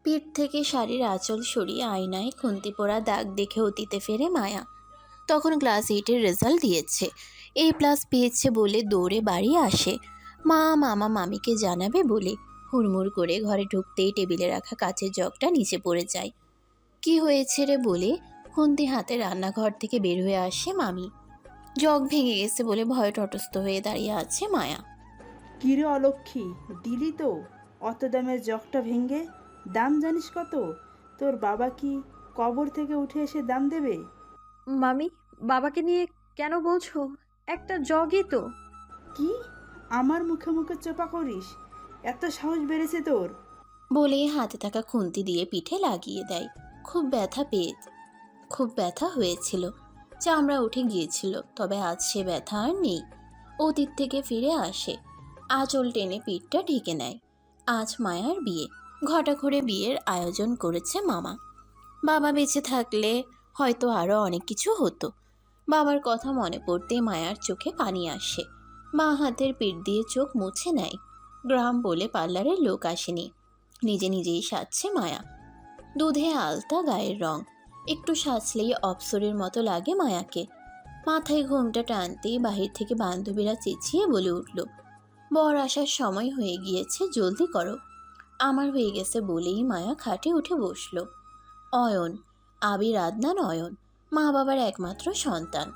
পিঠ থেকে শাড়ির আঁচল সরিয়ে আয়নায় খুন্তি পোড়া দাগ দেখে অতীতে ফেরে মায়া। তখন ক্লাস 8-এর রেজাল্ট দিয়েছে, A+ পেয়েছে বলে দৌড়ে বাড়ি আসে মা মামা মামিকে জানাবে বলে। হুড়মুড় করে ঘরে ঢুকতেই টেবিলে রাখা কাচের জগটা নিচে পড়ে যায়। কি হয়েছে রে বলে খুন্তি হাতে রান্নাঘর থেকে বের হয়ে আসে মামি। জগ ভেঙে গেছে বলে ভয়ে তটস্থ হয়ে দাঁড়িয়ে আছে মায়া। কিরে অলক্ষী, দিলি তো? অত দামের জগটা ভেঙ্গে? দাম জানিস কত? তোর বাবা কি কবর থেকে উঠে এসে দাম দেবে? মামি, বাবাকে নিয়ে কেন বলছো? একটা জগই তো। কি? আমার মুখে মুখে চোপা করিস? এত সাহস বেড়েছে তোর? বলে হাতে থাকা খুন্তি দিয়ে পিঠে লাগিয়ে দেয়। খুব ব্যথা হয়েছিল, চামড়া উঠে গিয়েছিল। তবে আজ সে ব্যথা আর নেই। অতীত থেকে ফিরে আসে, আঁচল টেনে পিঠটা ঢেকে নেয়। আজ মায়ার বিয়ে, ঘটাঘরে বিয়ের আয়োজন করেছে মামা। বাবা বেঁচে থাকলে হয়তো আরও অনেক কিছু হতো। বাবার কথা মনে পড়তেই মায়ার চোখে পানি আসে। বাঁ হাতের পিঠ দিয়ে চোখ মুছে নেয়। গ্রাম বলে পার্লারের লোক আসেনি, নিজে নিজেই সাজছে মায়া। দুধে আলতা গায়ের রং, একটু সাজলেই অপ্সরের মতো লাগে মায়াকে। মাথায় ঘোমটা টানতেই বাহির থেকে বান্ধবীরা চেঁচিয়ে বলে উঠল, বর আসার সময় হয়ে গিয়েছে, জলদি করো। আমার হয়ে গেছে বলেই মায়া খাটে উঠে বসল। অয়ন, আবির আদনান অয়ন, মা বাবার একমাত্র সন্তান,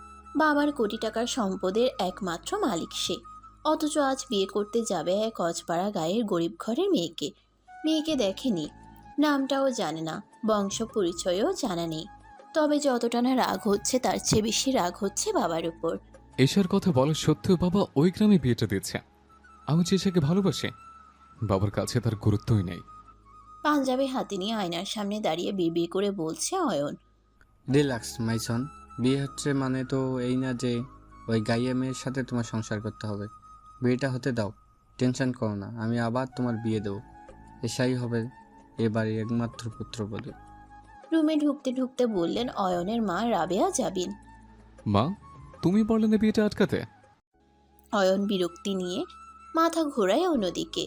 বাবার কোটি টাকার সম্পদের একমাত্র মালিক সে। অথচ আজ বিয়ে করতে যাবে এক অজপাড়া গায়ের গরিব ঘরের মেয়েকে। মেয়েকে দেখেনি, নামটাও জানে না, বংশ পরিচয়ও জানা নেই। তবে যতটা না রাগ হচ্ছে তার চেয়ে বেশি রাগ হচ্ছে বাবার উপর। এশার কথা বলা সত্ত্বেও বাবা ওই গ্রামে বিয়েটা দিচ্ছে। আমি যে এশাকে ভালোবাসি, বাবার কাছে তার গুরুত্বই নেই। পাঞ্জাবি হাতে নিয়ে আয়নার সামনে দাঁড়িয়ে বিড়বিড় করে বলছে অয়ন। রিল্যাক্স মাই সন। বিয়ে হচ্ছে মানে তো এই না যে ওই গাইয়া মেয়ের সাথে তোমার সংসার করতে হবে। বিয়েটা হতে দাও, টেনশন করো না, আমি আবার তোমার বিয়ে দেবো। এসাই হবে এবারে একমাত্র পুত্রবধূ। রুমে ঢুকতে ঢুকতে বললেন অয়নের মা রাবেয়া জাবিন। মা, তুমি বললে না বিয়েটা আটকাতে? অয়ন বিরক্তি নিয়ে মাথা ঘোরায় অন্যদিকে।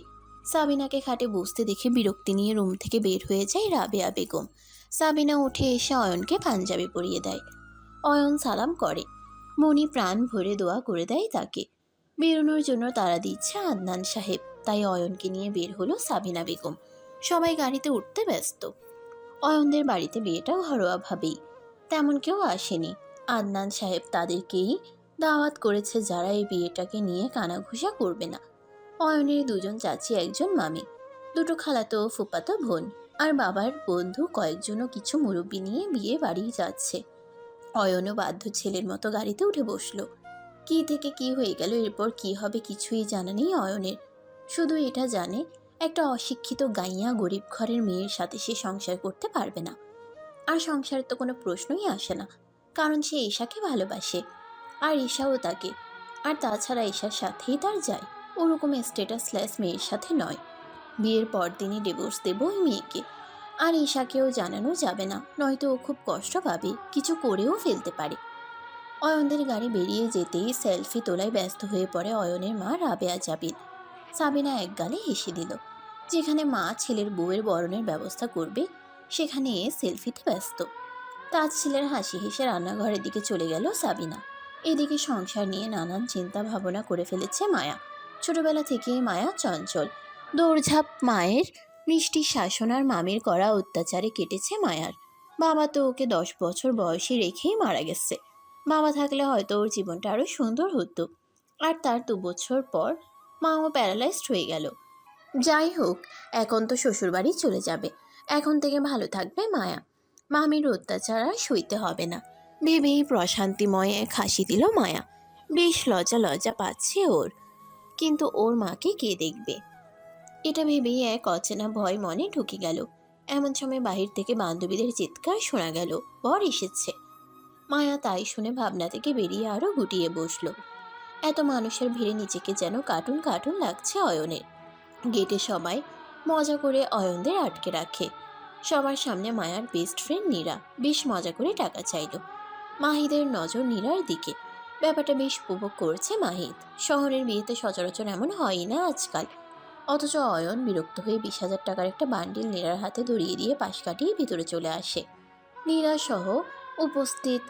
সাবিনাকে খাটে বসতে দেখে বিরক্তি নিয়ে রুম থেকে বের হয়ে যায় রাবেয়া বেগম। সাবিনা উঠে এসে অয়নকে পাঞ্জাবি পরিয়ে দেয়। অয়ন সালাম করে, মনি প্রাণ ভরে দোয়া করে দেয় তাকে। বেরোনোর জন্য তাড়া দিচ্ছে আদনান সাহেব, তাই অয়নকে নিয়ে বের হলো সাবিনা বেগম। সবাই গাড়িতে উঠতে ব্যস্ত। অয়নদের বাড়িতে বিয়েটা ঘরোয়াভাবেই, তেমন কেউ আসেনি। আদনান সাহেব তাদেরকেই দাওয়াত করেছে যারা এই বিয়েটাকে নিয়ে কানাঘুষা করবে না। অয়নের দুজন চাচি, একজন মামি, দুটো খালাতো ও ফুপাতো বোন, আর বাবার বন্ধু কয়েকজনও কিছু মুরব্বি নিয়ে বিয়ে বাড়ি যাচ্ছে। অয়নও বাধ্য ছেলের মতো গাড়িতে উঠে বসলো। কি থেকে কি হয়ে গেল, এরপর কি হবে কিছুই জানা নেই অয়নের। শুধু এটা জানে, একটা অশিক্ষিত গাইয়া গরিব ঘরের মেয়ের সাথে সে সংসার করতে পারবে না। আর সংসারের তো কোনো প্রশ্নই আসে না, কারণ সে ঈশাকে ভালোবাসে, আর ঈশাও তাকে। আর তাছাড়া ঈশার সাথেই তার যায়, ওরকম স্ট্যাটাসলেস মেয়ের সাথে নয়। বিয়ের পর দিনই ডিভোর্স দেব ওই মেয়েকে। আর ঈশাকেও জানানো যাবে না, নয়তো ও খুব কষ্ট পাবে, কিছু করেও ফেলতে পারে। অয়নদের গাড়ি বেরিয়ে যেতেই সেলফি তোলায় ব্যস্ত হয়ে পড়ে অয়নের মা রাবেয়া জাবিন। সাবিনা এক গালে হেসে দিল। যেখানে মা ছেলের বউয়ের বরণের ব্যবস্থা করবে, সেখানে সেলফিতে ব্যস্ত। তাজ ছেলের হাসি হেসে রান্নাঘরের দিকে চলে গেল সাবিনা। এদিকে সংসার নিয়ে নানান চিন্তা ভাবনা করে ফেলেছে মায়া। ছোটবেলা থেকেই মায়া চঞ্চল, দৌড়ঝাঁপ। মায়ের মিষ্টি শাসন আর মামির করা অত্যাচারে কেটেছে মায়ার। বাবা তো ওকে 10 বছর বয়সে রেখেই মারা গেছে। বাবা থাকলে হয়তো ওর জীবনটা আরও সুন্দর হতো। আর তার 2 বছর পর মাও প্যারালাইজড হয়ে গেল। যাই হোক, এখন তো শ্বশুরবাড়ি চলে যাবে, এখন থেকে ভালো থাকবে মায়া। মামির অত্যাচার আর সইতে হবে না ভেবেই প্রশান্তিময় এক হাসি দিল মায়া। বেশ লজ্জা লজ্জা পাচ্ছে ওর, কিন্তু ওর মাকে কে দেখবে, এটা ভেবেই এক অচেনা ভয় মনে ঢুকে গেল। এমন সময় বাহির থেকে বান্ধবীদের চিৎকার শোনা গেল, বর এসেছে। মায়া তাই শুনে ভাবনা থেকে বেরিয়ে আরও গুটিয়ে বসলো। এত মানুষের ভিড়ে নিজেকে যেন কার্টুন কার্টুন লাগছে অয়নের। গেটে সবাই মজা করে অয়নদের আটকে রাখে। সবার সামনে মায়ার বেস্ট ফ্রেন্ড নীরা বেশ মজা করে টাকা চাইল। মাহিদের নজর নীরার দিকে। ব্যাপারটা বেশ উপভোগ করছে মাহিদ। শহরের বিয়েতে সচরাচর এমন হয়ই না আজকাল। অথচ অয়ন বিরক্ত হয়ে 20,000 টাকার একটা বান্ডিল নীরার হাতে ধরিয়ে দিয়ে পাশ কাটিয়ে ভিতরে চলে আসে। নীরা সহ উপস্থিত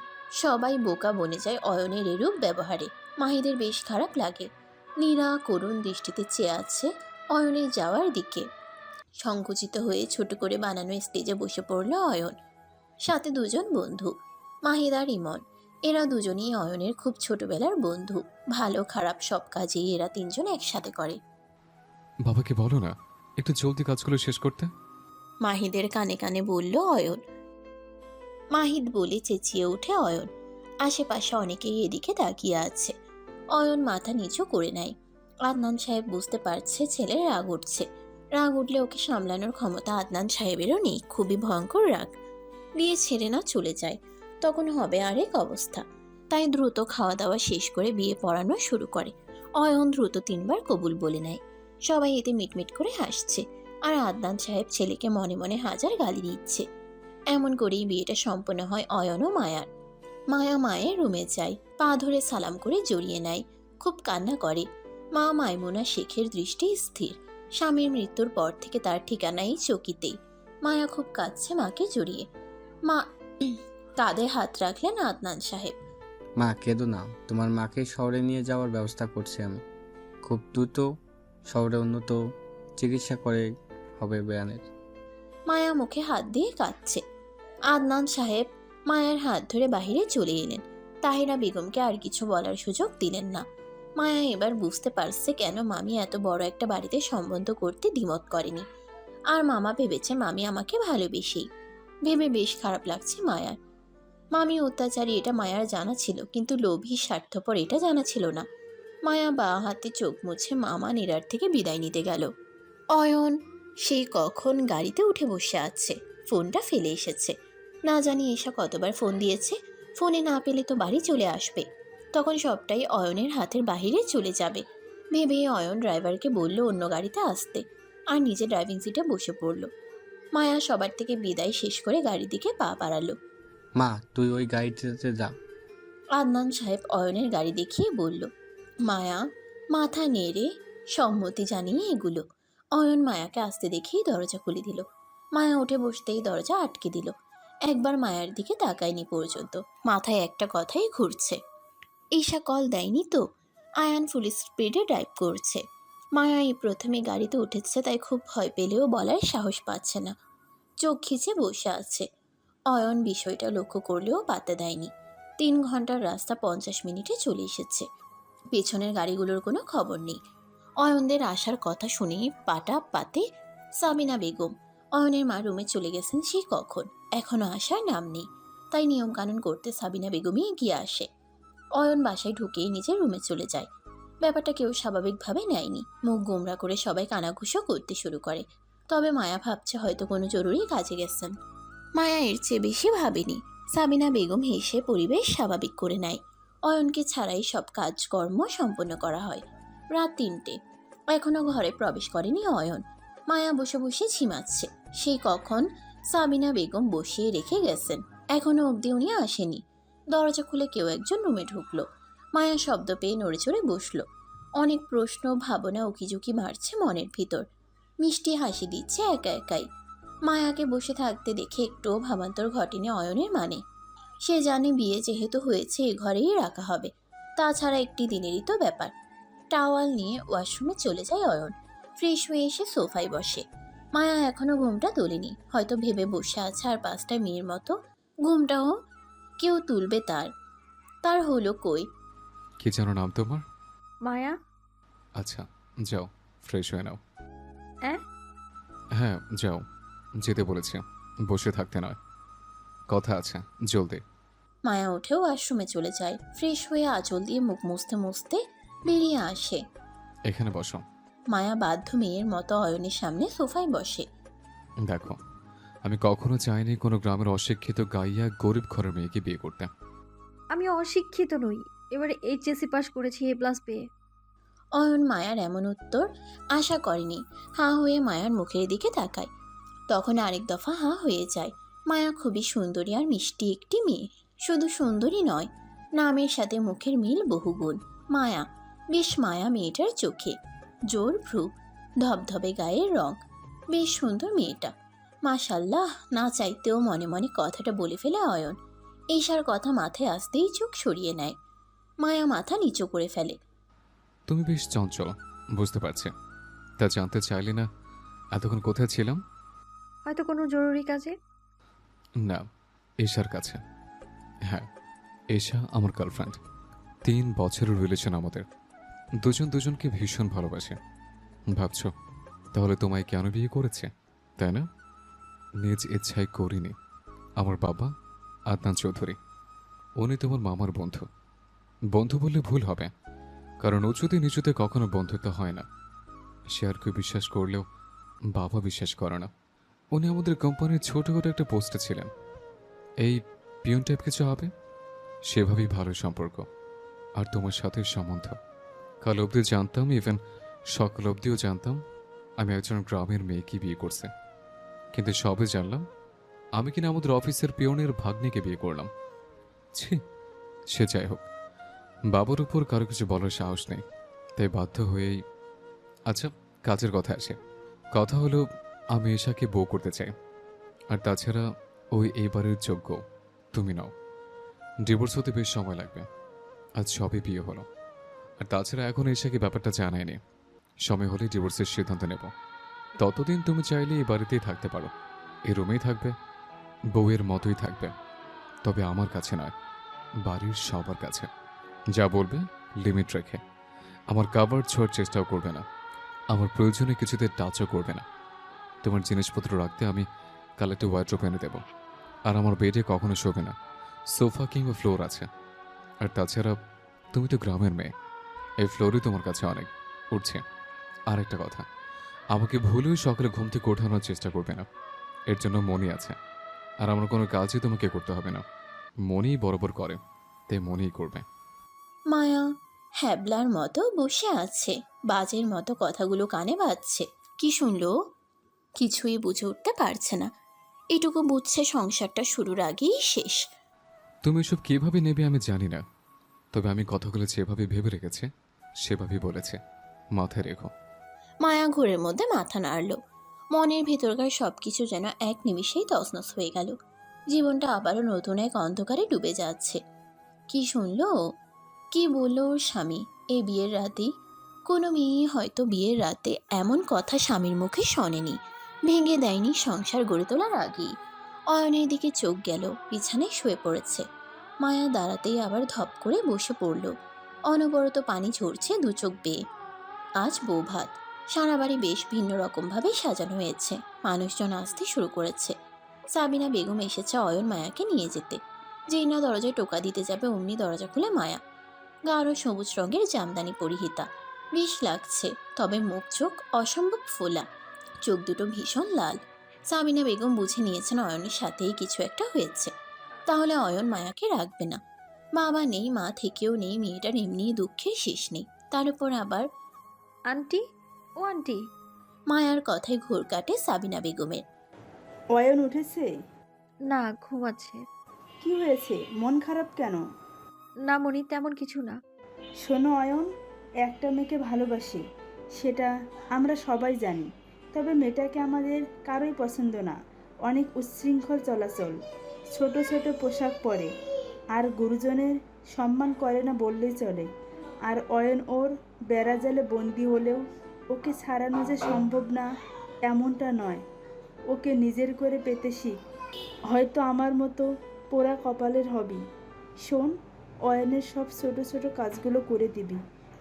সবাই বোকা বনে যায় অয়নের এরূপ ব্যবহারে। মাহিদের বেশ খারাপ লাগে। নীরা করুণ দৃষ্টিতে চেয়ে আছে অয়নের যাওয়ার দিকে। সংকুচিত হয়ে ছোট করে বানানো স্টেজে বসে পড়ল অয়ন। সাথে দুজন বন্ধু, মাহিদ আর ইমন। এরা দুজনেই অয়নের খুব ছোটবেলার বন্ধু। ভালো খারাপ সব কাজেই এরা তিনজন একসাথে করে। বাবাকে বলো না একটু জলদি কাজগুলো শেষ করতে। মাহিদের কানে কানে বলল অয়ন। মাহিদ বলে চেঁচিয়ে ওঠে অয়ন। আশেপাশে অনেকেই এদিকে তাকিয়ে আছে। অয়ন মাথা নিচু করে নেয়। আদনান সাহেব বুঝতে পারছে ছেলের রাগ উঠছে। রাগ উঠলে ওকে সামলানোর ক্ষমতা আদনান সাহেবেরও নেই। খুবই ভয়ঙ্কর রাগ। বিয়ে ছেড়ে না চলে যায় তখন হবে আরেক অবস্থা। তাই দ্রুত খাওয়া দাওয়া শেষ করে বিয়ে পড়ানো শুরু করে। অয়ন দ্রুত 3বার কবুল বলে নেয়। সবাই এতে মিটমিট করে হাসছে। আর আদনান সাহেব ছেলেকে মনে মনে হাজার গালি দিচ্ছে। এমন করেই বিয়েটা সম্পন্ন হয় অয়ন ও মায়ার। মায়া মায়ের রুমে যায়, পা ধরে সালাম করে জড়িয়ে নেয়। খুব কান্না করে। মা মাইমুনা শেখের দৃষ্টি স্থির। স্বামীর মৃত্যুর পর থেকে তার ঠিকানাই চকিতেই। মায়া খুব কাঁদছে মাকে জড়িয়ে। মা কাঁধে হাত রাখলেন আদনান সাহেব। মা কেঁদো না, তোমার মাকে শহরে নিয়ে যাওয়ার ব্যবস্থা করছি আমি। খুব দ্রুত শহরে উন্নত চিকিৎসা করে হবে বেয়ানের। মায়া মুখে হাত দিয়ে কাঁদছে। আদনান সাহেব মায়ের হাত ধরে বাহিরে চলে এলেন। তাহিরা বেগমকে আর কিছু বলার সুযোগ দিলেন না। মায়া এবার বুঝতে পারছে কেন মামি এত বড় একটা বাড়িতে সম্বন্ধ করতে দ্বিমত করেনি। আর মামা ভেবেছে মামি আমাকে ভালোবেসেই। ভেবে বেশ খারাপ লাগছে মায়ার। মামি অত্যাচারী এটা মায়ার জানা ছিল, কিন্তু লোভী স্বার্থপর এটা জানা ছিল না। মায়া বাঁ হাতে চোখ মুছে মামা নীরার থেকে বিদায় নিতে গেল। অয়ন সেই কখন গাড়িতে উঠে বসে আছে। ফোনটা ফেলে এসেছে। না জানি এসা কতবার ফোন দিয়েছে। ফোনে না পেলে তো বাড়ি চলে আসবে। তখন সবটাই অয়নের হাতের বাহিরে চলে যাবে ভেবে অয়ন ড্রাইভারকে বলল অন্য গাড়িতে আসতে। আর নিজে ড্রাইভিং সিটে বসে পড়ল। মায়া সবার থেকে বিদায় শেষ করে গাড়ির দিকে পা বাড়ালো। মা তুই ওই গাড়িটাতে যা। আদনান সাহেব অয়নের গাড়ি দেখিয়ে বলল। মায়া মাথা নেড়ে সম্মতি জানিয়ে এগুলো। অয়ন মায়াকে আসতে দেখেই দরজা খুলে দিল। মায়া উঠে বসতেই দরজা আটকে দিল। একবার মায়ার দিকে তাকায়নি পর্যন্ত। মাথায় একটা কথাই ঘুরছে, ঈশা কল দেয়নি তো। আয়ান ফুল স্পিডে ড্রাইভ করছে। মায়া এই প্রথমে গাড়িতে উঠেছে, তাই খুব ভয় পেলেও বলার সাহস পাচ্ছে না। চোখ খিচে বসে আছে। অয়ন বিষয়টা লক্ষ্য করলেও পাত্তা দেয়নি। 3 ঘন্টার রাস্তা 50 মিনিটে চলে এসেছে। পেছনের গাড়িগুলোর কোনো খবর নেই। অয়নদের আসার কথা শুনে পাটা পাতে সাবিনা বেগম। অয়নের মা রুমে চলে গেছেন সেই কখন, এখনো আসার নাম নেই। তাই নিয়মকানুন করতে সাবিনা বেগমই এগিয়ে আসে। অয়ন বাসায় ঢুকেই নিজের রুমে চলে যায়। ব্যাপারটা কেউ স্বাভাবিকভাবে নেয়নি। মুখ গোমরা করে সবাই কানাঘুষো করতে শুরু করে। তবে মায়া ভাবছে হয়তো কোনো জরুরি কাজে গেছেন। মায়া এর চেয়ে বেশি ভাবেনি। সাবিনা বেগম হেসে পরিবেশ স্বাভাবিক করে নেয়। অয়নকে ছাড়াই সব কাজকর্ম সম্পন্ন করা হয়। রাত 3টে। এখনো ঘরে প্রবেশ করেনি অয়ন। মায়া বসে বসে ঝিমাচ্ছে। সেই কখন সাবিনা বেগম বসিয়ে রেখে গেছেন, এখনো অবধি উনি আসেনি। দরজা খুলে কেউ একজন রুমে ঢুকলো। মায়া শব্দ পেয়ে নড়ে চড়ে বসলো। অনেক প্রশ্ন ভাবনা উকিঝুঁকি মারছে মনের ভিতর। মিষ্টি হাসি দিচ্ছে একা একাই। মায়াকে বসে থাকতে দেখে একটুও ভাবান্তর ঘটেনি অয়নের মানে। সে জানে বিয়ে যেহেতু হয়েছে এ ঘরেই রাখা হবে। তাছাড়া একটি দিনেরই তো ব্যাপার। টাওয়াল নিয়ে ওয়াশরুমে চলে যায় অয়ন। ফ্রেশ হয়ে এসে সোফায় বসে। মায়া এখনো ঘুমটা তোলেনি। হয়তো ভেবে বসে আছে আর 5টা মেয়ের মতো ঘুমটাও কেউ তুলবে তার। তার হলো কই। কি যেন নাম তোমার? মায়া। আচ্ছা যাও ফ্রেশ হয়ে নাও। অ্যাঁ? হ্যাঁ যাও, যেতে বলেছি, বসে থাকতে নয়, কথা আছে, জলদি। মায়া উঠেও ওয়াশরুমে চলে যায়। ফ্রেশ হয়ে আঁচল দিয়ে মুখ মুছতে মুছতে বেরিয়ে আসে। এখানে বসো। মায়া বাধ্য মেয়ের মতো অয়নের সামনে সোফায় বসে। দেখো, আমি কখনো চাইনি কোনো গ্রামের অশিক্ষিত গাইয়া গরিব ঘরের মেয়েকে বিয়ে করতে। আমি অশিক্ষিত নই, এবারে এইচএসসি পাস করেছি A+ পেয়ে। অয়ন মায়ার এমন উত্তর আশা করেনি। হাঁ হয়ে মায়ার মুখের দিকে তাকায়। তখন আরেক দফা হাঁ হয়ে যায়। মায়া খুবই সুন্দরী আর মিষ্টি একটি মেয়ে। শুধু সুন্দরী নয়, নামের সাথে মুখের মিল বহুগুণ। মায়া, বেশ মায়া মেয়েটার চোখে। জোর ভ্রু, ধবধবে গায়ের রং, বেশ সুন্দর মেয়েটা। মাশাল্লাহ, না চাইতেও মনে মনে কথাটা বলে ফেলে অয়ন। ঈশার কথা মাথায় আসতেই চোখ সরিয়ে নেয়। মায়া মাথা নিচু করে ফেলে। তুমি বেশ চঞ্চল, বুঝতে পারছি। তা জানতে চাইলে না এতক্ষণ কোথায় ছিলাম? হয়তো কোনো জরুরি কাজে। না, এশার কাছে। হ্যাঁ, এশা আমার গার্লফ্রেন্ড। 3 বছরের রিলেশন আমাদের। দুজন দুজনকে ভীষণ ভালোবাসে। ভাবছো তাহলে তোমায় কেন বিয়ে করেছে, তাই না? নিজ ইচ্ছায় করিনি। আমার বাবা আদনান চৌধুরী, উনি তোমার মামার বন্ধু। বন্ধু বললে ভুল হবে, কারণ উঁচুতে নিচুতে কখনো বন্ধুত্ব হয় না। সে আর কেউ বিশ্বাস করলেও বাবা বিশ্বাস করে না। উনি আমাদের কোম্পানির ছোটখাটো একটা পোস্টে ছিলেন। এই পিয়ন টাইপ কিছু হবে, সেভাবেই ভালো সম্পর্ক। আর তোমার সাথে সম্বন্ধ কাল অবধি জানতাম, ইভেন সকাল অবধিও জানতাম আমি একজন গ্রামের মেয়েকে বিয়ে করছে। কিন্তু সবে জানলাম আমি কিনা আমাদের অফিসের পিয়নের ভাগ্নিকে বিয়ে করলাম। ছি, সে যাই হোক, বাবার উপর কারো কিছু বলার সাহস নেই, তাই বাধ্য হয়েই। আচ্ছা, কাজের কথা আসে। কথা হলো আমি এশাকে বউ করতে চাই। আর তাছাড়া ওই এইবারের যোগ্য তুমি নাও। ডিভোর্স হতে বেশ সময় লাগবে, আজ সবে বিয়ে হলো। আর তাছাড়া এখন এশাকে ব্যাপারটা জানায়নি। সময় হলে ডিভোর্সের সিদ্ধান্ত নেব। ততদিন তুমি চাইলে এই বাড়িতেই থাকতে পারো, এই রুমেই থাকবে, বউয়ের মতোই থাকবে। তবে আমার কাছে নয়, বাড়ির সবার কাছে। যা বলবে লিমিট রেখে। আমার কাভার ছোঁয়ার চেষ্টাও করবে না, আমার প্রয়োজনে কিছুতে টাচও করবে না। তোমার জিনিসপত্র রাখতে আমি কাল একটা ওয়ার্ড্রোব এনে দেব। আর আমার বেডে কখনো শোবে না, সোফা কিংবা ফ্লোর আছে। আর তাছাড়া তুমি তো গ্রামের মেয়ে, এই ফ্লোরই তোমার কাছে অনেক উঠছে। আর একটা কথা, আমাকে ভুলেও সকালে ঘুম থেকে ওঠানোর চেষ্টা করবে না, এর জন্য মনি আছে। আর আমার কোনো কাজই তোমাকে করতে হবে না, মনিই বরাবর করে, তাই মনিই করবে। মায়া হ্যাবলার মতো বসে আছে, বাজের মতো কথাগুলো কানে বাজছে। কি শুনলো কিছুই বুঝে উঠতে পারছে না। এটুকু বুঝছে সংসারটা শুরুর আগেই শেষ। তুমি এসব কিভাবে নেবে আমি জানি না, তবে আমি কথাগুলো যেভাবে ভেবে রেখেছি সেভাবেই বলেছে, মাথায় রেখো। মায়া ঘোরের মধ্যে মাথা নাড়ল। মনের ভেতরকার সবকিছু যেন এক নিমিষেই তছনছ হয়ে গেল। জীবনটা আবারও নতুন এক অন্ধকারে ডুবে যাচ্ছে। কি শুনলো, কি বলল ওর স্বামী এই বিয়ের রাতেই? কোনো মেয়ে হয়তো বিয়ের রাতে এমন কথা স্বামীর মুখে শোনেনি, ভেঙে দেয়নি সংসার গড়ে তোলার আগেই। অয়নের দিকে চোখ গেল, বিছানায় শুয়ে পড়েছে। মায়া দাঁড়াতেই আবার ধপ করে বসে পড়ল। অনবরত পানি ঝরছে দু চোখ বেয়ে। আজ বৌভাত, সারা বাড়ি বেশ ভিন্ন রকমভাবে সাজানো হয়েছে। মানুষজন আসতে শুরু করেছে। সাবিনা বেগম এসেছে অয়ন মায়াকে নিয়ে যেতে। যেই না দরজায় টোকা দিতে যাবে অমনি দরজা খুলে মায়া। গাঢ় সবুজ রঙের জামদানি পরিহিতা, বেশ লাগছে, তবে মুখ চোখ অসম্ভব ফোলা, চোখ দুটো ভীষণ লাল। সাবিনা বেগম বুঝে নিয়েছেন অয়নের সাথেই কিছু একটা হয়েছে, তাহলে অয়ন মায়াকে রাখবে না। বাবা নেই, মা থেকেও নেই, মেয়েটার এমনি দুঃখের শেষ নেই, তার উপর আবার আন্টি, ও আন্টি। মায়ার কথায় ঘোর কাটে সাবিনা বেগমের। অয়ন উঠেছে? না, ঘুমাচ্ছে। কি হয়েছে, মন খারাপ কেন? না মনি, তেমন কিছু না। শোনো অয়ন, একটা মেয়েকে ভালোবাসি, সেটা আমরা সবাই জানি। তবে মেয়েটাকে আমাদের কারোই পছন্দ না। অনেক উচ্ছৃঙ্খল চলাচল, ছোট ছোট পোশাক পরে, আর গুরুজনের সম্মান করে না বললেই চলে। আর অয়ন ওর বেড়াজালে বন্দি হলেও ওকে ছাড়ানো যে সম্ভব না এমনটা নয়। ওকে নিজের করে পেতে শিখ, হয়তো আমার মতো পোড়া কপালের হবি। শোন, অয়নের সব ছোট ছোট কাজগুলো করে দিবি।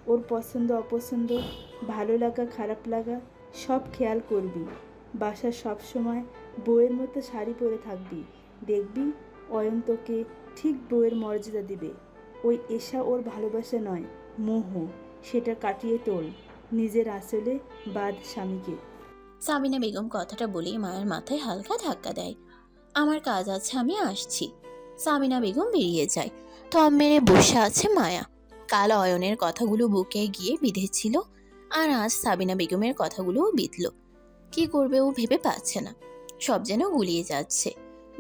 ওর পছন্দ অপছন্দ, ভালো লাগা খারাপ লাগা সব খেয়াল করবি। বাসার সব সময় বউয়ের মতো শাড়ি পরে থাকবি। দেখবি অয়ন তোকে ঠিক বউয়ের মর্যাদা দিবে। ওই এশা ওর ভালোবাসা নয়, মোহ, সেটা কাটিয়ে তোল। নিজের আসলে বাদ স্বামীকে। সাবিনা বেগম কথাটা বলেই মায়ের মাথায় হালকা ধাক্কা দেয়। আমার কাজ আছে, আমি আসছি। সাবিনা বেগম বেরিয়ে যায়। থম মেরে বসে আছে মায়া। কাল অয়নের কথাগুলো বুকে গিয়ে বিঁধেছিল, আর আজ সাবিনা বেগমের কথাগুলোও বিঁধল। কি করবে ও ভেবে পাচ্ছে না, সব যেন গুলিয়ে যাচ্ছে।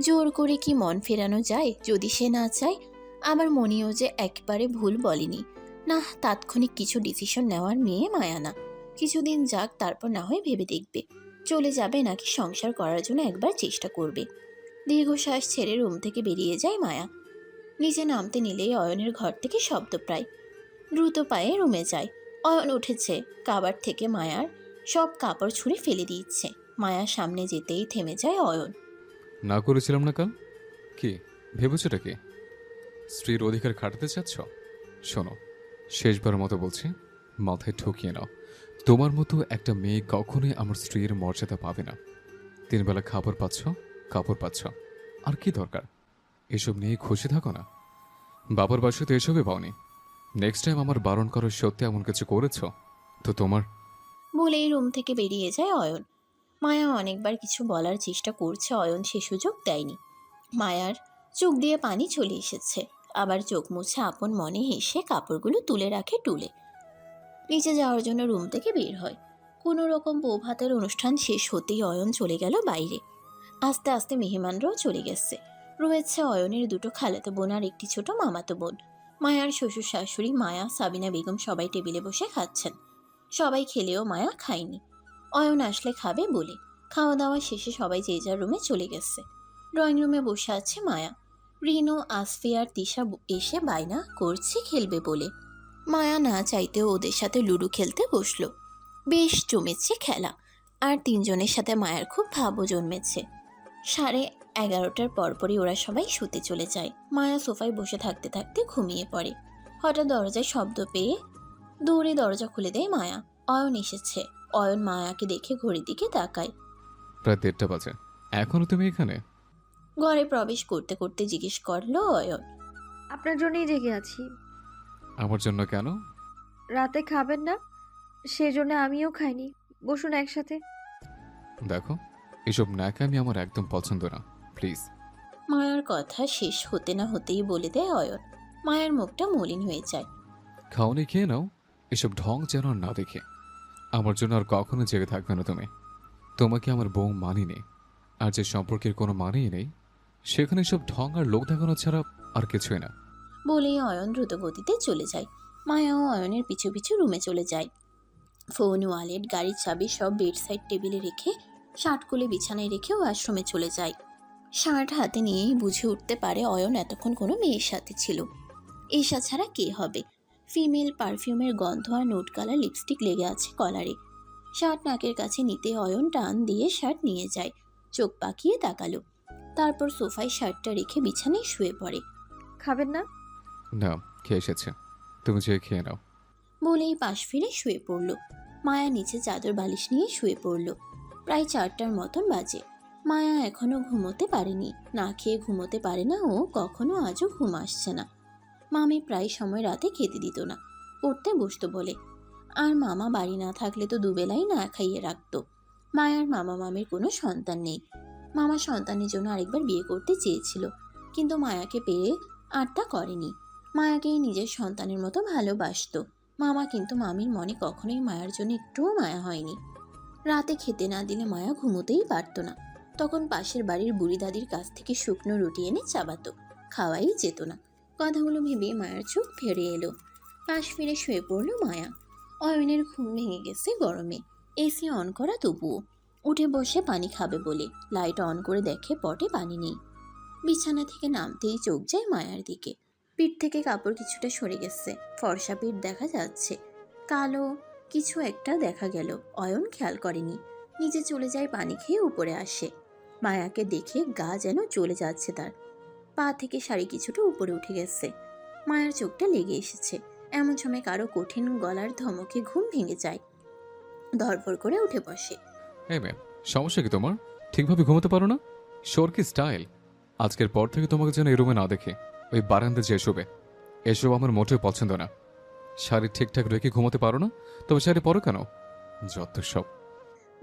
জোর করে কি মন ফেরানো যায় যদি সে না চায়? আমার মনেও যে একবারে ভুল বলেনি। না, তাৎক্ষণিক কিছু ডিসিশন নেওয়ার মেয়ে মায়া না। কিছুদিন যাক, তারপর না হয় ভেবে দেখবে চলে যাবে নাকি সংসার করার জন্য একবার চেষ্টা করবে। দীর্ঘশ্বাস ছেড়ে রুম থেকে বেরিয়ে যায় মায়া। নিচে নামতে নিলেই অয়নের ঘর থেকে শব্দ প্রায়। দ্রুত পায়ে রুমে যায়। অয়ন উঠেছে। কাবার থেকে মায়ার সব কাপড় ছুঁড়ে ফেলে দিচ্ছে। মায়ার সামনে যেতেই থেমে যায় অয়ন। না করেছিলাম না কাল? কি ভেবেছোটা কি? স্ত্রীর অধিকার খাটাতে চাচ্ছ? শোনো, শেষবার মতো বলছি, মাথায় ঠকিয়ে নাও। তোমার মতো একটা মেয়ে কখনোই আমার স্ত্রীর মর্যাদা পাবে না। 3 বেলা খাবার পাচ্ছ, কাপড় পাচ্ছ, আর কি দরকার? এসব নিয়ে খুশি থাকো না। বাবার বাসায় তো এসবই পাওনি। নেক্সট টাইম আমার বারণ করার সত্যি এমন কিছু করেছ তো তোমার। বলেই রুম থেকে বেরিয়ে যায় অয়ন। মায়া অনেকবার কিছু বলার চেষ্টা করছে, অয়ন সে সুযোগ দেয়নি। মায়ার চোখ দিয়ে পানি চলে এসেছে। আবার চোখ মুছে আপন মনে হেসে কাপড়গুলো তুলে রাখে টুলে। নিচে যাওয়ার জন্য রুম থেকে বের হয়। কোনো রকম বউ ভাতের অনুষ্ঠান শেষ হতেই অয়ন চলে গেল বাইরে। আস্তে আস্তে মেহমানরাও চলে গেছে। রয়েছে অয়নের 2টো খালাতো বোন আর একটি ছোট মামাতো বোন। মায়ার শ্বশুর শাশুড়ি, মায়া, সাবিনা বেগম সবাই টেবিলে বসে খাচ্ছেন। সবাই খেলেও মায়া খায়নি। অয়ন আসলে খাবে বলে। খাওয়া দাওয়া শেষে সবাই যে যার রুমে চলে গেছে। ড্রয়িং রুমে বসে আছে মায়া। রিনো, আসফি আর তিশা এসে বায়না করছে খেলবে বলে। মায়া না চাইতেও ওদের সাথে লুডো খেলতে বসলো। বেশ জমেছে খেলা। আর 3জনের সাথে মায়ার খুব ভাবও জন্মেছে। 11:30টার পরপরই ওরা সবাই শুতে চলে যায়। মায়া সোফায় বসে থাকতে থাকতে ঘুমিয়ে পড়ে। হঠাৎ দরজায় শব্দ পেয়ে দৌড়ে দরজা খুলে দেয় মায়া। অয়ন এসেছে। অয়ন মায়াকে দেখে ঘড়ির দিকে তাকায়। প্রায় 1:30 বাজে, এখনো তুমি এখানে? ঘরে প্রবেশ করতে করতে জিজ্ঞেস করলো অয়ন। আপনার জন্যই জেগে আছি। আমার জন্য কেন? রাতে খাবেন না, সেজন্য আমিও খাইনি। বসুন একসাথে। দেখো, এসব ন্যাকামি আমার একদম পছন্দ না, প্লিজ। মায়ার কথা শেষ হতে না হতেই বলে দেয় অয়ন। মায়ের মুখটা মলিন হয়ে যায়। খাওনি, খেয়ে নাও। এসব ঢং যেন আর না দেখে। আমার জন্য আর কখনো জেগে থাকবে না তুমি। তোমাকে আমার বউ মানিনি, আর যে সম্পর্কের কোনো মানেই নেই, সেখানে সব ঢং আর লোক দেখানো ছাড়া আর কিছুই না। বলেই অয়ন দ্রুত গতিতে চলে যায়। মায়াও অয়নের পিছু পিছু রুমে চলে যায়। ফোন, ওয়ালেট, গাড়ির চাবি সব বেডসাইড টেবিলে রেখে শার্ট খুলে বিছানায় রেখে ওয়াশরুমে চলে যায়। শার্ট হাতে নিয়েই বুঝে উঠতে পারে অয়ন এতক্ষণ কোনো মেয়ের সাথে ছিল। এশা ছাড়া কে হবে? ফিমেল পারফিউমের গন্ধ আর নোট কালার লিপস্টিক লেগে আছে কলারে। শার্ট নাকের কাছে নিতে অয়ন টান দিয়ে শার্ট নিয়ে যায়। চোখ পাকিয়ে তাকালো। তারপর সোফায় শার্টটা রেখে বিছানায় শুয়ে পড়ে। খাবেন না? না, খেয়ে এসেছে, তুমি যে খেয়ে নাও। বলেই পাশ ফিরে শুয়ে পড়ল। মায়া নিচে চাদর বালিশ নিয়ে শুয়ে পড়ল। প্রায় 4টার মতন বাজে। মায়া এখনো ঘুমোতে পারেনি। না খেয়ে ঘুমোতে পারে না ও, কখনো আজও ঘুম আসছে না। মামি প্রায় সময় রাতে খেতে দিত না, পড়তে বসতো বলে। আর মামা বাড়ি না থাকলে তো দুবেলাই না খাইয়ে রাখতো। মায়ার মামা মামির কোনো সন্তান নেই। মামা সন্তানের জন্য আরেকবার বিয়ে করতে চেয়েছিল, কিন্তু মায়াকে পেয়ে আর তা করেনি। মায়াকেই নিজের সন্তানের মতো ভালোবাসতো মামা, কিন্তু মামির মনে কখনোই মায়ার জন্য একটুও মায়া হয়নি। রাতে খেতে না দিলে মায়া ঘুমোতেই পারতো না। তখন পাশের বাড়ির বুড়ি দাদির কাছ থেকে শুকনো রুটি এনে চাবাতো, খাওয়াই যেত না। কথাগুলো ভেবে মায়ার চোখ ফেরে এলো। পাশ ফিরে শুয়ে পড়ল মায়া। অয়নের ঘুম ভেঙে গেছে গরমে। এসি অন করা তবুও। উঠে বসে পানি খাবে বলে লাইট অন করে দেখে পটে পানি নেই। বিছানা থেকে নামতেই চোখ যায় মায়ার দিকে। পিঠ থেকে কাপড় কিছুটা সরে গেছে, ফর্সা পিঠ দেখা যাচ্ছে। কালো কিছু একটা দেখা গেল, অয়ন খেয়াল করেনি। নিচে চলে যায়, পানি খেয়ে উপরে আসে। মায়াকে দেখে গা যেন চলে যাচ্ছে তার। পা থেকে শাড়ি কিছুটা উপরে উঠে গেছে। মায়ার চোখটা লেগে এসেছে। এমন সময় কারো কঠিন গলার ধমকে ঘুম ভেঙে যায়। ধরফর করে উঠে বসে। এই মেয়ে, সমস্যা কি তোমার? ঠিকভাবে ঘুমোতে পারো না? শোর কি স্টাইল? আজকের পর থেকে তোমাকে যেন এই রুমে না দেখে, ওই বারান্দা যে শোবে, এসব আমার মোটেও পছন্দ না। শাড়ি ঠিকঠাক রেখে ঘুমোতে পারো না? তবে শাড়ি পরো কেন? যত সব।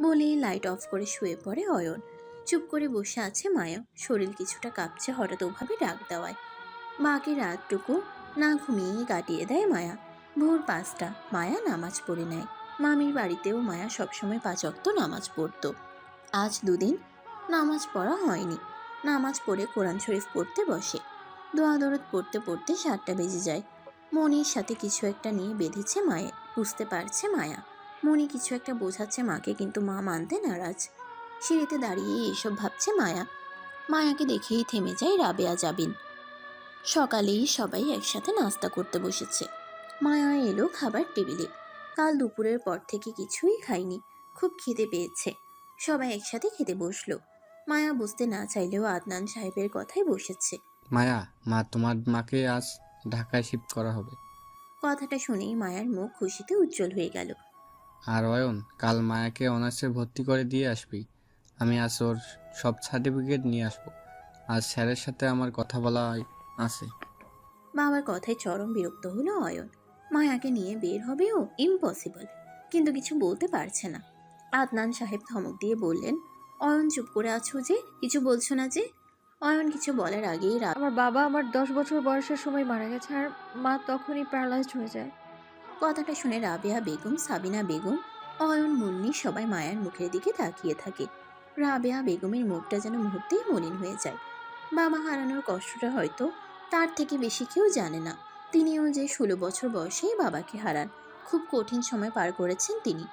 বলে লাইট অফ করে শুয়ে পড়ে অয়ন। চুপ করে বসে আছে মায়া। শরীর কিছুটা কাঁপছে হঠাৎ ওভাবে ডাক দেওয়ায়। মাকে রাতটুকু না ঘুমিয়ে কাটিয়ে দেয় মায়া। ভোর 5টা মায়া নামাজ পড়ে নেয়। মামির বাড়িতেও মায়া সবসময় 5 ওয়াক্ত নামাজ পড়তো। আজ 2 দিন নামাজ পড়া হয়নি। নামাজ পড়ে কোরআন শরীফ পড়তে বসে। দোয়া দরুদ পড়তে পড়তে 7টা বেজে যায়। মনের সাথে কিছু একটা নিয়ে বেঁধেছে মায়ে, বুঝতে পারছে মায়া। মনে কিছু একটা বোঝাচ্ছে মাকে, কিন্তু মা মানতে নারাজ। সিঁড়িতে দাঁড়িয়ে এসব ভাবছে মায়া। মায়াকে দেখেই থেমে যায় রাবেয়া জাবিন। সকালেই সবাই একসাথে নাস্তা করতে বসেছে। মায়া এলো খাবার টেবিলে। কাল দুপুরের পর থেকে কিছুই খায়নি, খুব খিদে পেয়েছে। সবাই একসাথে খেতে বসলো। মায়া বুঝতে না চাইলেও আদনান সাহেবের কথাই বসেছে। মায়া, তোমার মাকে আজ ঢাকায় শিফট করা হবে। কথাটা শুনেই মায়ার মুখ খুশিতে উজ্জ্বল হয়ে গেল। আর অয়ন, কাল মায়াকে অনার্সে ভর্তি করে দিয়ে আসবি। আমি আজ ওর সব সার্টিফিকেট নিয়ে আসবো। আজ স্যারের সাথে আমার কথা বলা আছে। বাবার কথায় চরম বিরক্ত হলো অয়ন। মায়াকে নিয়ে বের হবেও ইম্পসিবল, কিন্তু কিছু বলতে পারছে না। আদনান সাহেব ধমক দিয়ে বললেন, অয়ন চুপ করে আছো যে, কিছু বলছো না যে? অয়ন কিছু বলার আগেই আমার বাবা আমার 10 বছর বয়সের সময় মারা গেছে, আর মা তখনই প্যারালাইজড হয়ে যায়। কথাটা শুনে রাবেয়া বেগম, সাবিনা বেগম, অয়ন, মুন্নি সবাই মায়ার মুখের দিকে তাকিয়ে থাকে। রাবেয়া বেগমের মুখটা যেন মুহূর্তেই মলিন হয়ে যায়। বাবা হারানোর কষ্টটা হয়তো তার থেকে বেশি কেউ জানে না। তিনিও যে 16 বছর বয়সেই বাবাকে হারান। খুব কঠিন সময় পার করেছেন তিনি।